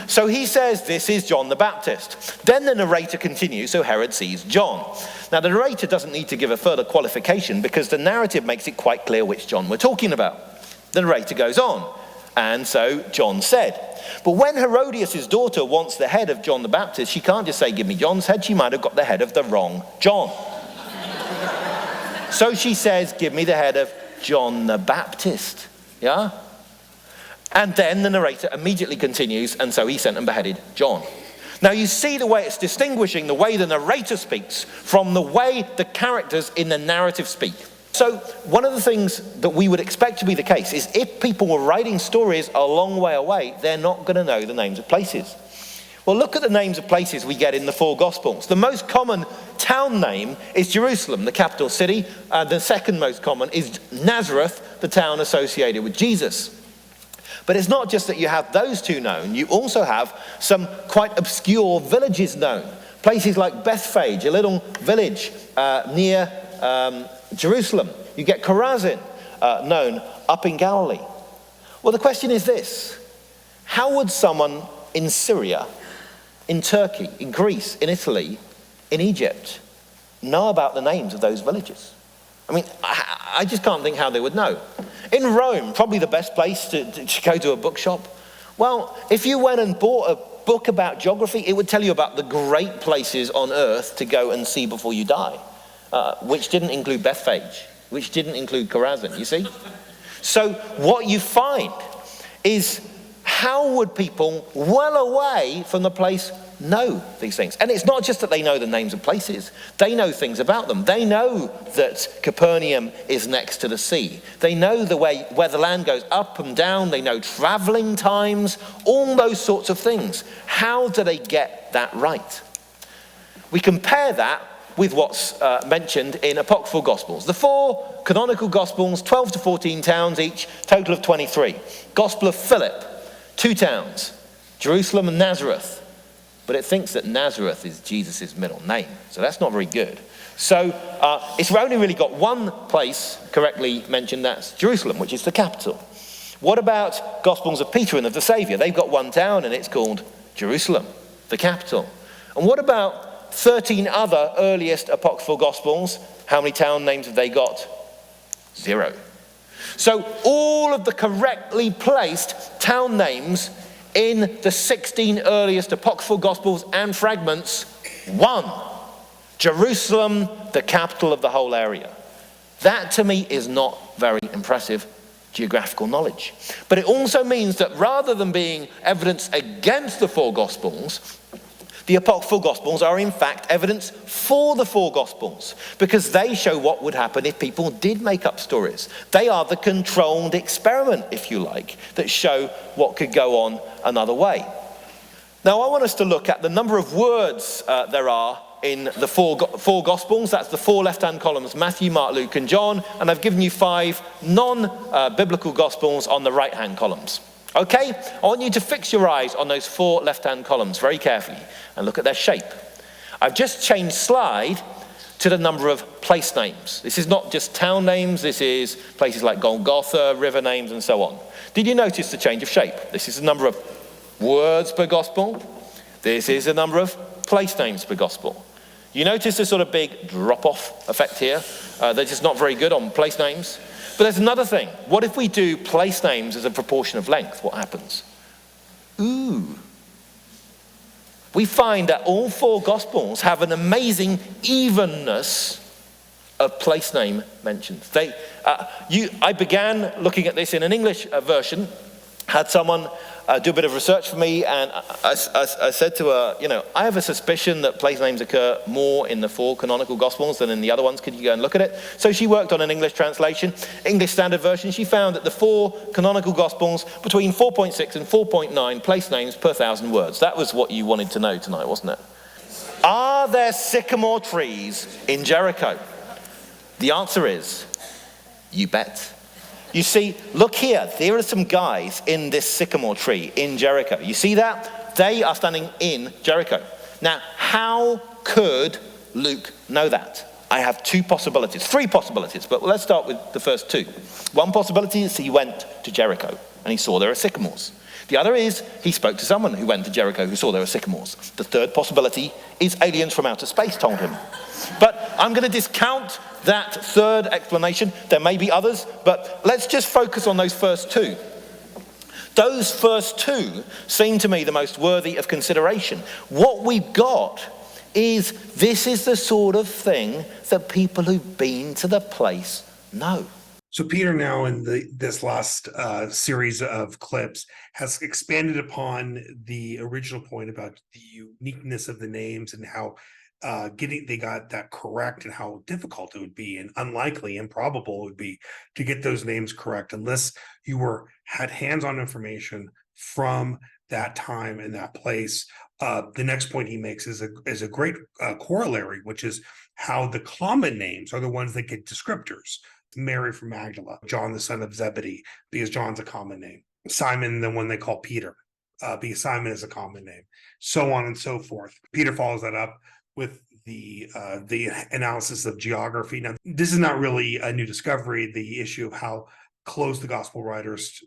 So he says, this is John the Baptist. Then the narrator continues, so Herod sees John. Now the narrator doesn't need to give a further qualification because the narrative makes it quite clear which John we're talking about. The narrator goes on, and so John said. But when Herodias' daughter wants the head of John the Baptist, she can't just say, give me John's head. She might have got the head of the wrong John. So she says, give me the head of John the Baptist. Yeah? And then the narrator immediately continues, and so he sent and beheaded John. Now you see the way it's distinguishing the way the narrator speaks from the way the characters in the narrative speak. So one of the things that we would expect to be the case is if people were writing stories a long way away, they're not going to know the names of places. Well, look at the names of places we get in the 4 Gospels. The most common town name is Jerusalem, the capital city. The second most common is Nazareth, the town associated with Jesus. But it's not just that you have those 2 known, you also have some quite obscure villages known. Places like Bethphage, a little village near Jerusalem. You get Chorazin, known up in Galilee. Well, the question is this. How would someone in Syria, in Turkey, in Greece, in Italy, in Egypt, know about the names of those villages? I mean, I just can't think how they would know. In Rome, probably the best place to go to a bookshop. Well, if you went and bought a book about geography, it would tell you about the great places on earth to go and see before you die. which didn't include Bethphage, which didn't include Chorazin, you see? So what you find is, how would people well away from the place know these things? And it's not just that they know the names of places, they know things about them. They know that Capernaum is next to the sea. They know the way where the land goes up and down. They know traveling times, all those sorts of things. How do they get that right? We compare that with what's mentioned in apocryphal Gospels. The 4 canonical Gospels, 12 to 14 towns each, total of 23. Gospel of Philip, 2 towns, Jerusalem and Nazareth. But it thinks that Nazareth is Jesus' middle name, so that's not very good. So it's only really got one place correctly mentioned, that's Jerusalem, which is the capital. What about Gospels of Peter and of the Saviour? They've got 1 town and it's called Jerusalem, the capital. And what about 13 other earliest apocryphal Gospels? How many town names have they got? 0. So all of the correctly placed town names in the 16 earliest apocryphal Gospels and fragments, 1. Jerusalem, the capital of the whole area. That to me is not very impressive geographical knowledge. But it also means that rather than being evidence against the 4 Gospels, the apocryphal Gospels are in fact evidence for the 4 Gospels, because they show what would happen if people did make up stories. They are the controlled experiment, if you like, that show what could go on another way. Now I want us to look at the number of words there are in the four Gospels. That's the 4 left-hand columns, Matthew, Mark, Luke and John, and I've given you 5 non-biblical Gospels on the right-hand columns. Okay, I want you to fix your eyes on those 4 left-hand columns very carefully and look at their shape. I've just changed slide to the number of place names. This is not just town names, this is places like Golgotha, river names and so on. Did you notice the change of shape? This is the number of words per gospel. This is the number of place names per gospel. You notice this sort of big drop-off effect here? They're just not very good on place names. But there's another thing. What if we do place names as a proportion of length? What happens? Ooh. We find that all 4 Gospels have an amazing evenness of place name mentions. I began looking at this in an English version, had someone do a bit of research for me, and I said to her, I have a suspicion that place names occur more in the 4 canonical Gospels than in the other ones. Could you go and look at it? So she worked on an English translation, English Standard Version. She found that the 4 canonical Gospels, between 4.6 and 4.9 place names per 1,000 words. That was what you wanted to know tonight, wasn't it? Are there sycamore trees in Jericho? The answer is, you bet. You see, look here, there are some guys in this sycamore tree in Jericho. You see that? They are standing in Jericho. Now, how could Luke know that? I have 2 possibilities, 3 possibilities, but let's start with the first 2. One possibility is he went to Jericho and he saw there are sycamores. The other is he spoke to someone who went to Jericho who saw there are sycamores. The third possibility is aliens from outer space told him. But I'm going to discount that third explanation. There may be others, but let's just focus on those first 2. Those first 2 seem to me the most worthy of consideration. What we've got is, this is the sort of thing that people who've been to the place know. So Peter now in this last series of clips has expanded upon the original point about the uniqueness of the names and how they got that correct, and how difficult it would be and unlikely, improbable it would be to get those names correct unless you had hands-on information from that time and that place. The next point he makes is a great corollary, which is how the common names are the ones that get descriptors. Mary from Magdala, John the son of Zebedee, because John's a common name. Simon, the one they call Peter, because Simon is a common name. So on and so forth. Peter follows that up with the analysis of geography. Now, this is not really a new discovery. The issue of how close the gospel writers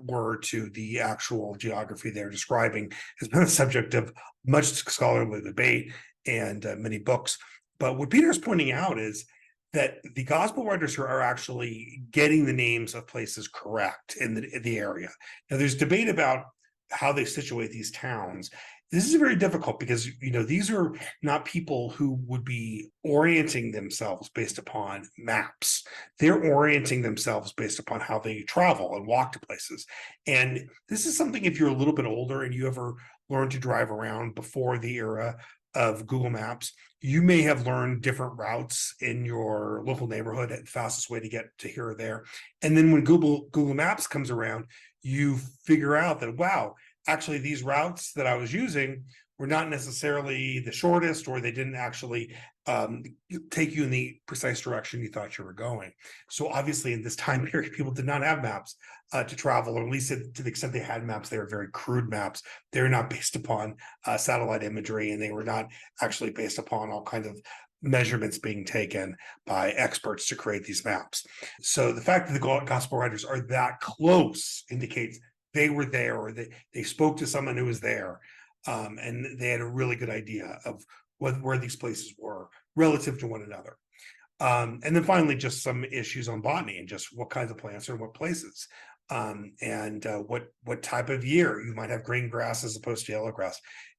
were to the actual geography they're describing has been the subject of much scholarly debate and many books. But what Peter is pointing out is that the gospel writers are actually getting the names of places correct in the area. Now, there's debate about how they situate these towns. This is very difficult because, these are not people who would be orienting themselves based upon maps. They're orienting themselves based upon how they travel and walk to places. And this is something, if you're a little bit older and you ever learned to drive around before the era of Google Maps, you may have learned different routes in your local neighborhood, the fastest way to get to here or there. And then when Google Maps comes around, you figure out that, wow, actually these routes that I was using were not necessarily the shortest, or they didn't actually take you in the precise direction you thought you were going. So obviously in this time period, people did not have maps to travel, or at least to the extent they had maps, they were very crude maps. They're not based upon satellite imagery, and they were not actually based upon all kinds of measurements being taken by experts to create these maps. So the fact that the gospel writers are that close indicates they were there, or they spoke to someone who was there, and they had a really good idea of where these places were relative to one another. And then finally, just some issues on botany and just what kinds of plants are in what places, and what type of year you might have green grass as opposed to yellow grass.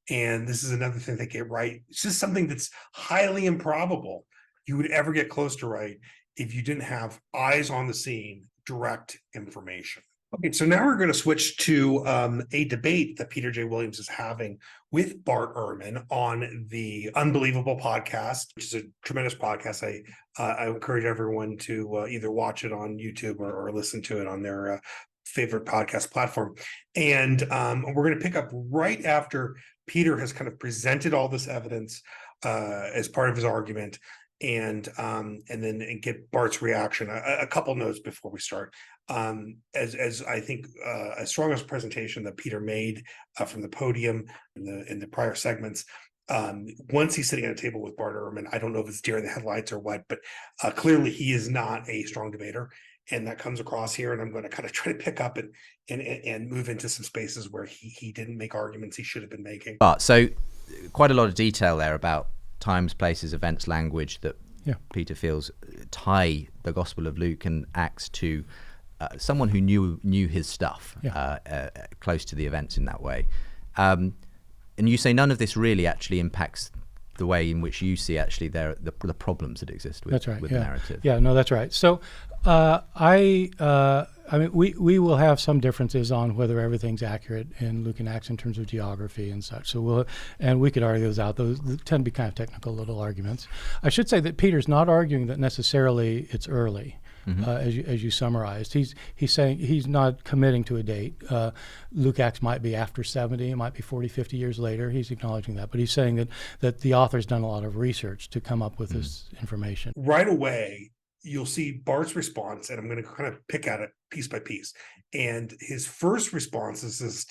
And this is another thing they get right. It's just something that's highly improbable you would ever get close to right if you didn't have eyes on the scene, direct information. Okay, so now we're going to switch to a debate that Peter J. Williams is having with Bart Ehrman on the Unbelievable podcast, which is a tremendous podcast. I encourage everyone to either watch it on YouTube or listen to it on their favorite podcast platform. And we're going to pick up right after Peter has kind of presented all this evidence as part of his argument, and then get Bart's reaction. A couple notes before we start. As I think as strong as a presentation that Peter made from the podium in the prior segments, once he's sitting at a table with Bart Ehrman, I don't know if it's deer in the headlights or what, but clearly he is not a strong debater, and that comes across here. And I'm going to kind of try to pick up and move into some spaces where he didn't make arguments he should have been making. So quite a lot of detail there about times, places, events, language that Peter feels tie the Gospel of Luke and Acts to someone who knew his stuff, close to the events in that way. And you say none of this really actually impacts the way in which you see actually the problems that exist with, with the narrative. Yeah, no, that's right. So I mean, we will have some differences on whether everything's accurate in Luke and Acts in terms of geography and such. So we could argue those out. Those tend to be kind of technical little arguments. I should say that Peter's not arguing that necessarily it's early. As you summarized, he's saying he's not committing to a date. Luke Acts might be after 70, it might be 40, 50 years later. He's acknowledging that, but he's saying that the author's done a lot of research to come up with this information. Right away, you'll see Bart's response, and I'm going to kind of pick at it piece by piece. And his first responses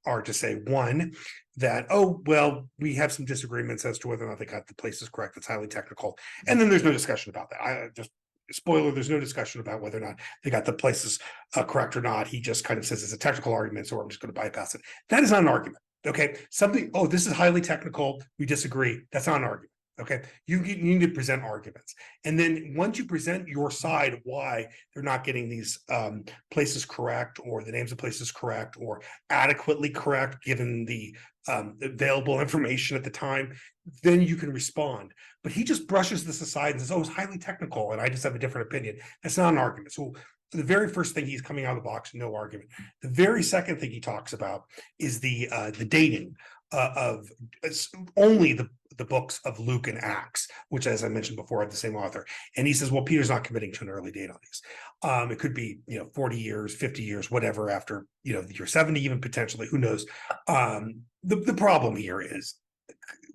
are to say, one, that, oh, well, we have some disagreements as to whether or not they got the places correct. That's highly technical. And then there's no discussion about that. Spoiler, there's no discussion about whether or not they got the places correct or not. He just kind of says it's a technical argument, so I'm just going to bypass it. That is not an argument. Okay. This is highly technical. We disagree. That's not an argument. Okay. You need to present arguments. And then once you present your side, why they're not getting these places correct, or the names of places correct, or adequately correct, given the available information at the time, then you can respond. But he just brushes this aside and says, oh, it's highly technical, and I just have a different opinion. That's not an argument. So the very first thing, he's coming out of the box, no argument. The very second thing he talks about is the dating of only the books of Luke and Acts, which, as I mentioned before, have the same author. And he says, well, Peter's not committing to an early date on these. It could be 40 years, 50 years, whatever, after the year 70, even potentially, who knows. The problem here is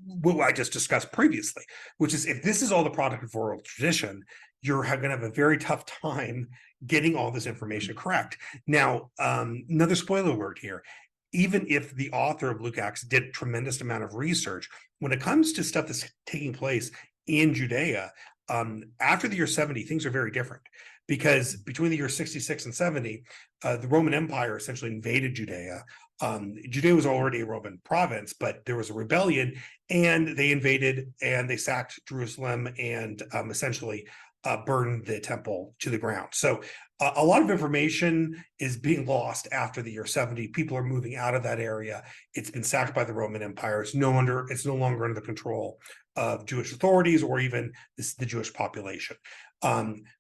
what I just discussed previously, which is, if this is all the product of oral tradition, you're going to have a very tough time getting all this information correct. Now, another spoiler alert here. Even if the author of Luke Acts did a tremendous amount of research, when it comes to stuff that's taking place in Judea, after the year 70, things are very different, because between the year 66 and 70, the Roman Empire essentially invaded Judea. Judea was already a Roman province, but there was a rebellion, and they invaded and they sacked Jerusalem and essentially burn the temple to the ground. So a lot of information is being lost after the year 70. People are moving out of that area. It's been sacked by the Roman Empire. It's no longer under the control of Jewish authorities or even the Jewish population.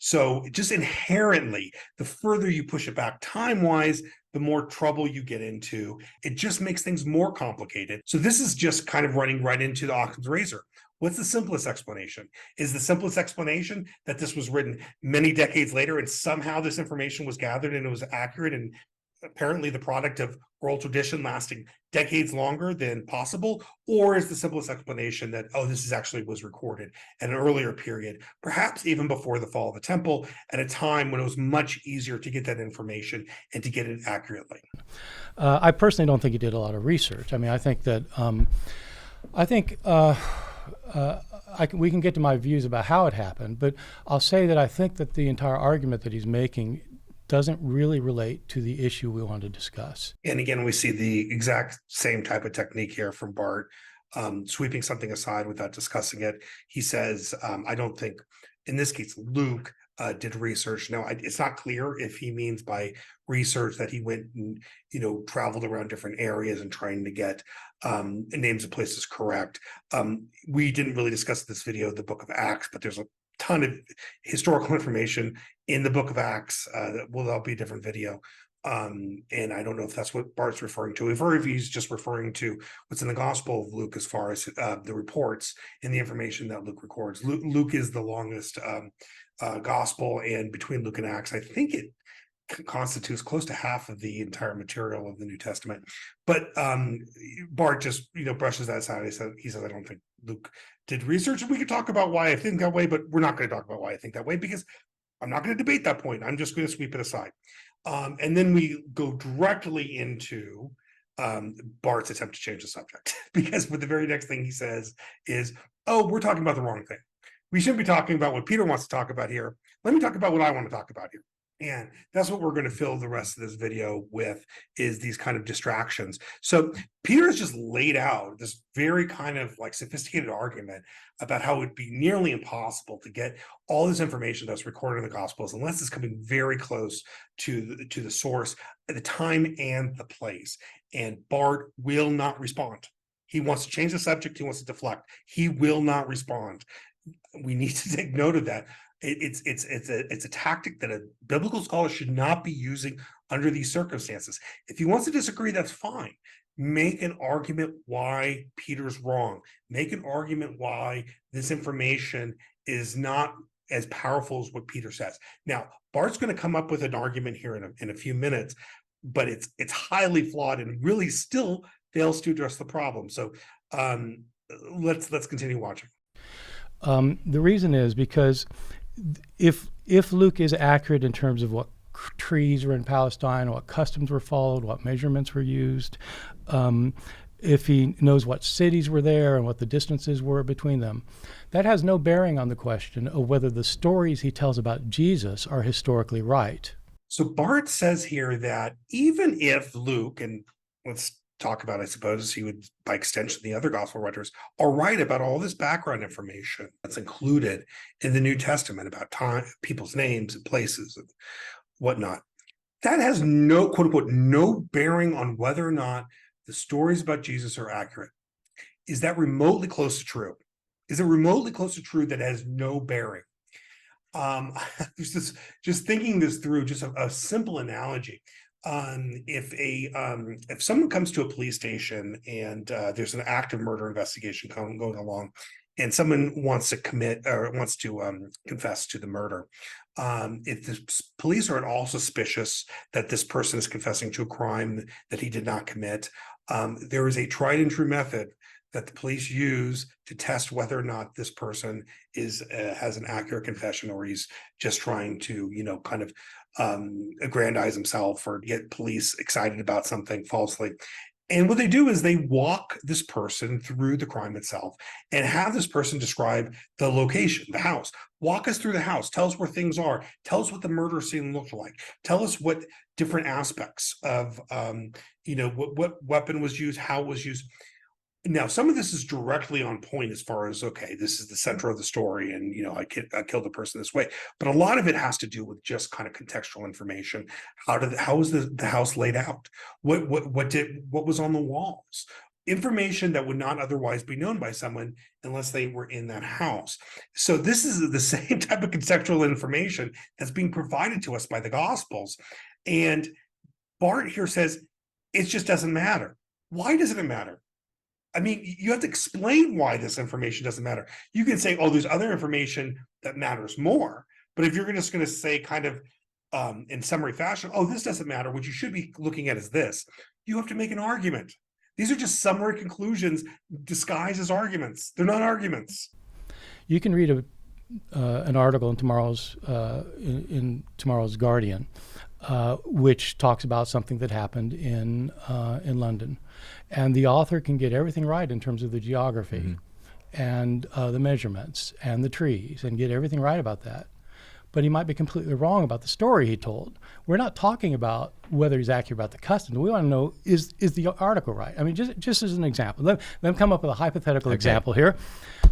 So just inherently, the further you push it back time-wise, the more trouble you get into. It just makes things more complicated. So this is just kind of running right into the Occam's razor. What's the simplest explanation? Is the simplest explanation that this was written many decades later and somehow this information was gathered and it was accurate and apparently the product of oral tradition lasting decades longer than possible? Or is the simplest explanation that, oh, this was recorded at an earlier period, perhaps even before the fall of the temple, at a time when it was much easier to get that information and to get it accurately? I personally don't think he did a lot of research. I mean, I think that we can get to my views about how it happened, but I'll say that I think that the entire argument that he's making doesn't really relate to the issue we want to discuss. And again, we see the exact same type of technique here from Bart, sweeping something aside without discussing it. He says, I don't think, in this case, Luke did research. Now, it's not clear if he means by research that he went and, traveled around different areas and trying to get names of places correct. We didn't really discuss this video, the book of Acts, but there's a ton of historical information in the book of Acts that'll be a different video. And I don't know if that's what Bart's referring to, or if he's just referring to what's in the Gospel of Luke as far as the reports and the information that Luke records. Luke is the longest Gospel, and between Luke and Acts, I think it constitutes close to half of the entire material of the New Testament. But Bart just brushes that aside. He says, I don't think Luke did research, and we could talk about why I think that way, but we're not going to talk about why I think that way because I'm not going to debate that point. I'm just going to sweep it aside. And then we go directly into Bart's attempt to change the subject, because the very next thing he says is, oh, we're talking about the wrong thing. We shouldn't be talking about what Peter wants to talk about here. Let me talk about what I want to talk about here. And that's what we're going to fill the rest of this video with, is these kind of distractions. So Peter has just laid out this very kind of sophisticated argument about how it would be nearly impossible to get all this information that's recorded in the Gospels unless it's coming very close to the source at the time and the place. And Bart will not respond. He wants to change the subject. He wants to deflect. He will not respond. We need to take note of that. It's a tactic that a biblical scholar should not be using under these circumstances. If he wants to disagree, that's fine. Make an argument why Peter's wrong. Make an argument why this information is not as powerful as what Peter says. Now, Bart's going to come up with an argument here in a few minutes, but it's highly flawed and really still fails to address the problem. So let's continue watching. The reason is because if Luke is accurate in terms of what trees were in Palestine, what customs were followed, what measurements were used, if he knows what cities were there and what the distances were between them, that has no bearing on the question of whether the stories he tells about Jesus are historically right. So Bart says here that even if Luke, and let's talk about, I suppose he would, by extension, the other gospel writers are right about all this background information that's included in the New Testament about time, people's names and places and whatnot, that has no, quote unquote, no bearing on whether or not the stories about Jesus are accurate. Is that remotely close to true? Is it remotely close to true that has no bearing? Just thinking this through, just a simple analogy. If someone comes to a police station and there's an active murder investigation going along, and someone wants to commit or wants to confess to the murder, if the police are at all suspicious that this person is confessing to a crime that he did not commit, there is a tried and true method that the police use to test whether or not this person has an accurate confession, or he's just trying to, kind of aggrandize himself or get police excited about something falsely. And what they do is they walk this person through the crime itself and have this person describe the location, the house. Walk us through the house. Tell us where things are. Tell us what the murder scene looked like. Tell us what different aspects of, what weapon was used, how it was used. Now, some of this is directly on point as far as, okay, this is the center of the story, and I killed a person this way. But a lot of it has to do with just kind of contextual information. How is the house laid out? What was on the walls? Information that would not otherwise be known by someone unless they were in that house. So this is the same type of contextual information that's being provided to us by the Gospels. And Bart here says, it just doesn't matter. Why doesn't it matter? I mean, you have to explain why this information doesn't matter. You can say, oh, there's other information that matters more. But if you're just going to say kind of in summary fashion, oh, this doesn't matter, what you should be looking at is this, you have to make an argument. These are just summary conclusions disguised as arguments. They're not arguments. You can read an article in tomorrow's Guardian, which talks about something that happened in London, and the author can get everything right in terms of the geography and the measurements and the trees, and get everything right about that. But he might be completely wrong about the story he told. We're not talking about whether he's accurate about the customs. We want to know, is the article right? I mean, just as an example. Let me come up with a hypothetical example here.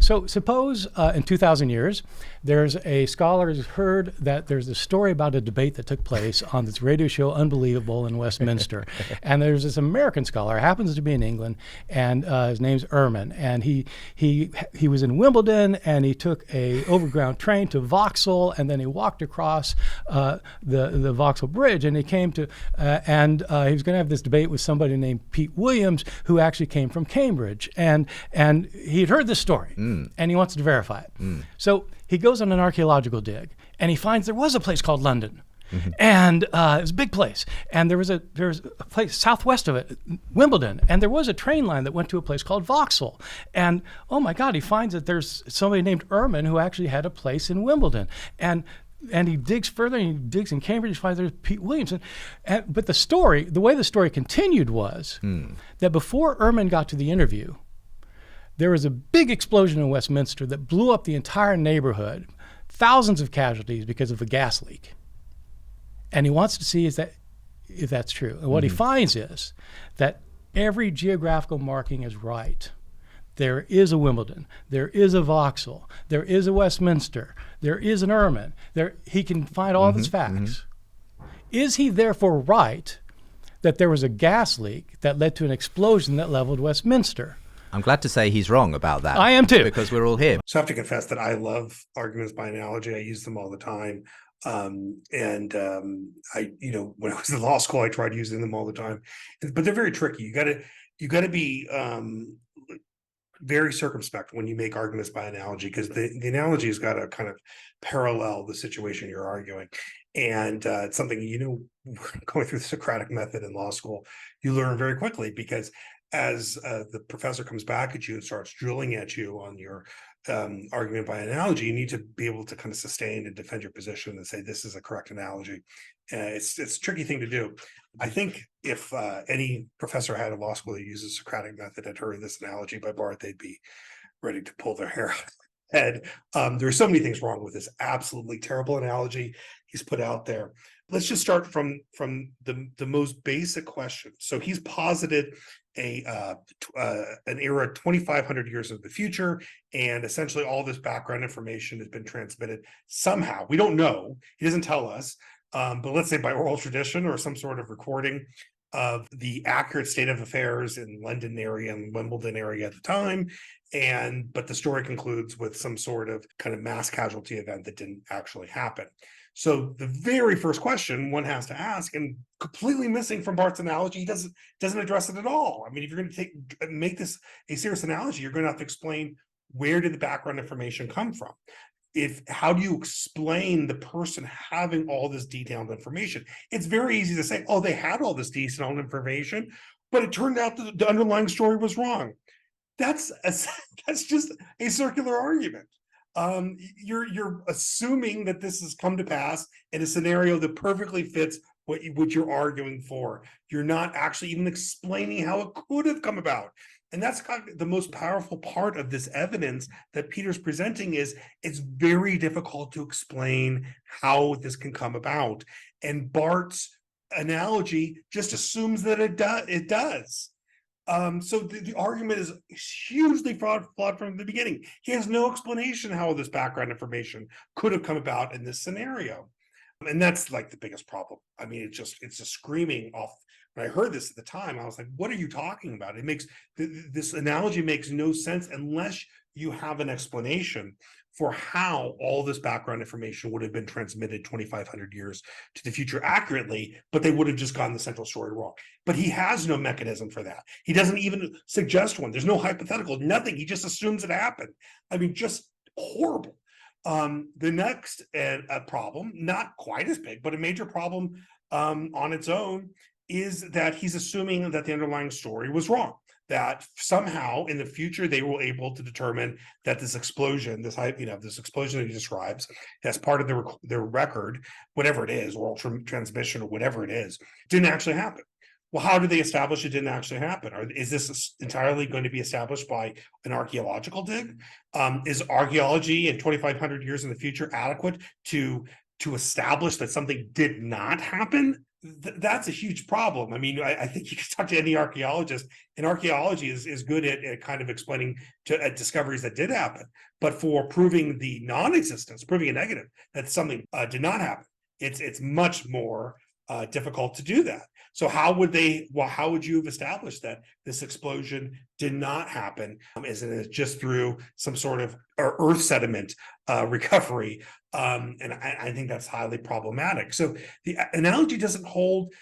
So suppose in 2,000 years, there's a scholar who's heard that there's a story about a debate that took place on this radio show Unbelievable in Westminster. And there's this American scholar, happens to be in England, and his name's Ehrman. And he was in Wimbledon, and he took a overground train to Vauxhall, and then he walked across the Vauxhall Bridge, and he came to, and he was going to have this debate with somebody named Pete Williams, who actually came from Cambridge. And he'd heard this story. And he wants to verify it. So he goes on an archaeological dig, and he finds there was a place called London. And it was a big place. And there was a place southwest of it, Wimbledon, and there was a train line that went to a place called Vauxhall. And oh my God, he finds that there's somebody named Ehrman who actually had a place in Wimbledon. And he digs further, and he digs in Cambridge, he finds there's Pete Williamson. But the way the story continued was that before Ehrman got to the interview, there was a big explosion in Westminster that blew up the entire neighborhood, thousands of casualties because of a gas leak. And he wants to see if that's true. And what he finds is that every geographical marking is right. There is a Wimbledon, there is a Vauxhall, there is a Westminster, there is an Ehrman. He can find all these facts. Is he therefore right that there was a gas leak that led to an explosion that leveled Westminster? I'm glad to say he's wrong about that. I am too. Because we're all here. So I have to confess that I love arguments by analogy. I use them all the time. I, when I was in law school, I tried using them all the time, but they're very tricky. You gotta be very circumspect when you make arguments by analogy, because the analogy has got to kind of parallel the situation you're arguing. And it's something, going through the Socratic method in law school, you learn very quickly, because as the professor comes back at you and starts drilling at you on your argument by analogy, you need to be able to kind of sustain and defend your position and say, this is a correct analogy. It's a tricky thing to do. I think if any professor had a law school that uses Socratic method had heard this analogy by Bart, they'd be ready to pull their hair out of their head. There are so many things wrong with this absolutely terrible analogy he's put out there. Let's just start from the most basic question. So he's posited an era 2,500 years into the future, and essentially all this background information has been transmitted somehow. We don't know. He doesn't tell us, but let's say by oral tradition or some sort of recording of the accurate state of affairs in London area and Wimbledon area at the time. But the story concludes with some sort of kind of mass casualty event that didn't actually happen. So the very first question one has to ask, and completely missing from Bart's analogy, he doesn't address it at all. I mean, if you're going to make this a serious analogy, you're going to have to explain, where did the background information come from? How do you explain the person having all this detailed information? It's very easy to say, oh, they had all this detailed information, but it turned out that the underlying story was wrong. That's just a circular argument. You're assuming that this has come to pass in a scenario that perfectly fits what you're arguing for. You're not actually even explaining how it could have come about. And that's kind of the most powerful part of this evidence that Peter's presenting, is it's very difficult to explain how this can come about. And Bart's analogy just assumes that it does. So the argument is hugely flawed from the beginning. He has no explanation how this background information could have come about in this scenario. And that's like the biggest problem. I mean, it's just screaming off. When I heard this at the time, I was like, what are you talking about? It makes this analogy makes no sense unless you have an explanation for how all this background information would have been transmitted 2,500 years to the future accurately, but they would have just gotten the central story wrong. But he has no mechanism for that. He doesn't even suggest one. There's no hypothetical, nothing. He just assumes it happened. I mean, just horrible. The next problem, not quite as big, but a major problem on its own, is that he's assuming that the underlying story was wrong, that somehow in the future they were able to determine that this explosion, this explosion that he describes as part of their record, whatever it is, oral transmission or whatever it is, didn't actually happen. Well, how do they establish it didn't actually happen? Or is this entirely going to be established by an archaeological dig? Is archaeology in 2,500 years in the future adequate to establish that something did not happen? That's a huge problem. I mean, I think you can talk to any archaeologist, and archaeology is good at kind of explaining discoveries that did happen. But for proving the non-existence, proving a negative, that something did not happen, it's much more difficult to do that. So how would you have established that this explosion did not happen? Isn't it just through some sort of earth sediment recovery? And I think that's highly problematic. So the analogy doesn't hold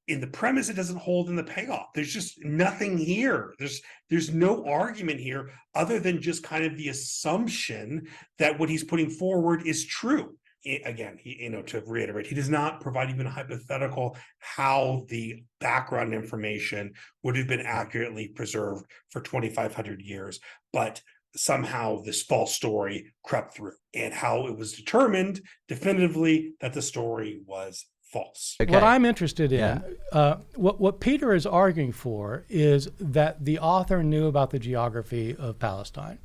in the premise, it doesn't hold in the payoff. There's just nothing here. There's no argument here other than just kind of the assumption that what he's putting forward is true. Again, to reiterate, he does not provide even a hypothetical how the background information would have been accurately preserved for 2,500 years, but somehow this false story crept through, and how it was determined definitively that the story was false. Okay. What I'm interested in, what Peter is arguing for is that the author knew about the geography of Palestine.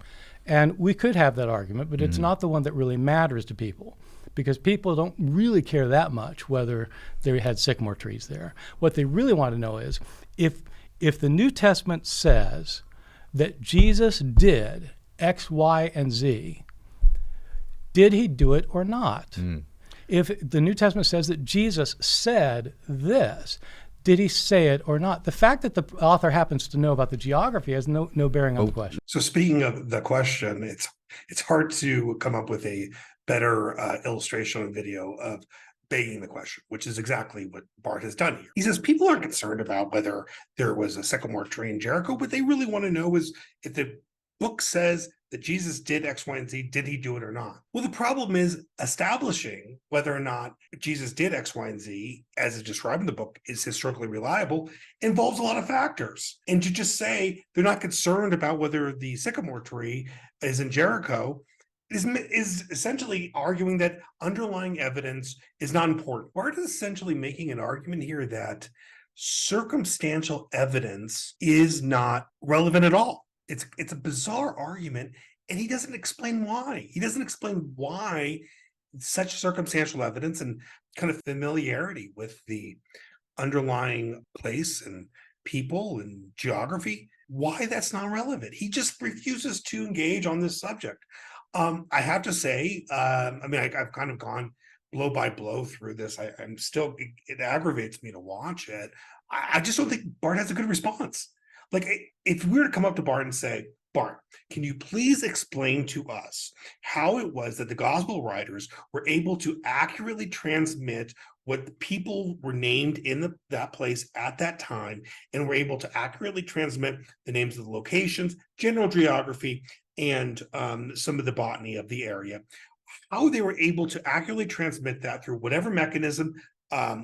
And we could have that argument, but it's not the one that really matters to people, because people don't really care that much whether they had sycamore trees there. What they really want to know is if the New Testament says that Jesus did X, Y, and Z, did he do it or not? If the New Testament says that Jesus said this, did he say it or not? The fact that the author happens to know about the geography has no bearing on the question. So speaking of the question, it's hard to come up with a better illustration on video of begging the question, which is exactly what Bart has done here. He says people aren't concerned about whether there was a sycamore tree in Jericho. What they really want to know is if the book says that Jesus did X, Y, and Z, did he do it or not? Well, the problem is establishing whether or not Jesus did X, Y, and Z, as is described in the book, is historically reliable, involves a lot of factors. And to just say they're not concerned about whether the sycamore tree is in Jericho is essentially arguing that underlying evidence is not important. Bart is essentially making an argument here that circumstantial evidence is not relevant at all. It's a bizarre argument, and he doesn't explain why. He doesn't explain why such circumstantial evidence and kind of familiarity with the underlying place and people and geography, why that's not relevant. He just refuses to engage on this subject. I have to say, I've kind of gone blow by blow through this. I'm still, it aggravates me to watch it. I just don't think Bart has a good response. Like, if we were to come up to Bart and say, Bart, can you please explain to us how it was that the gospel writers were able to accurately transmit what the people were named in that place at that time, and were able to accurately transmit the names of the locations, general geography, and some of the botany of the area, how they were able to accurately transmit that through whatever mechanism,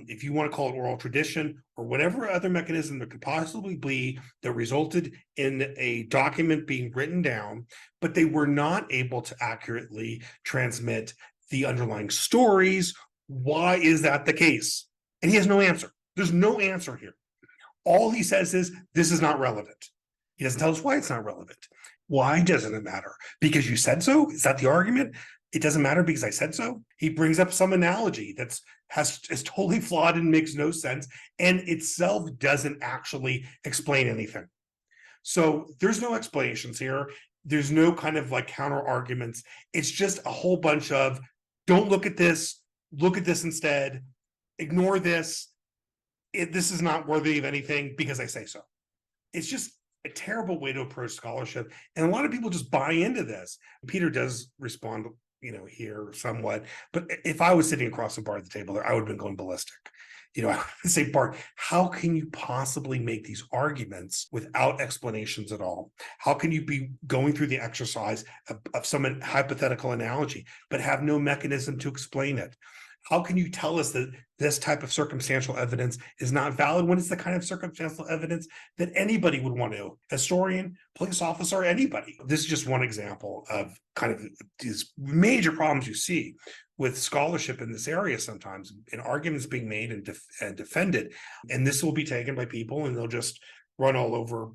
if you want to call it oral tradition or whatever other mechanism there could possibly be, that resulted in a document being written down, but they were not able to accurately transmit the underlying stories. Why is that the case? And he has no answer. There's no answer here. All he says is, this is not relevant. He doesn't tell us why it's not relevant. Why doesn't it matter? Because you said so? Is that the argument? It doesn't matter because I said so? He brings up some analogy is totally flawed and makes no sense, and itself doesn't actually explain anything. So there's no explanations here. There's no kind of like counter arguments. It's just a whole bunch of, don't look at this instead, ignore this. This is not worthy of anything because I say so. It's just a terrible way to approach scholarship. And a lot of people just buy into this. Peter does respond, here somewhat, but if I was sitting across from Bart at the table there, I would have been going ballistic. I would say, Bart, how can you possibly make these arguments without explanations at all? How can you be going through the exercise of some hypothetical analogy, but have no mechanism to explain it? How can you tell us that this type of circumstantial evidence is not valid when it's the kind of circumstantial evidence that anybody would want to, historian, police officer, anybody? This is just one example of kind of these major problems you see with scholarship in this area sometimes, and arguments being made and defended. And this will be taken by people and they'll just run all over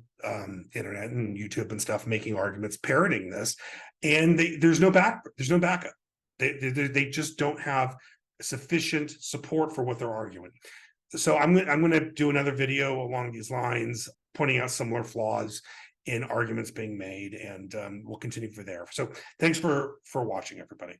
internet and YouTube and stuff, making arguments, parroting this. And there's no backup. They just don't have sufficient support for what they're arguing. So I'm going to do another video along these lines, pointing out similar flaws in arguments being made, and we'll continue from there. So thanks for watching, everybody.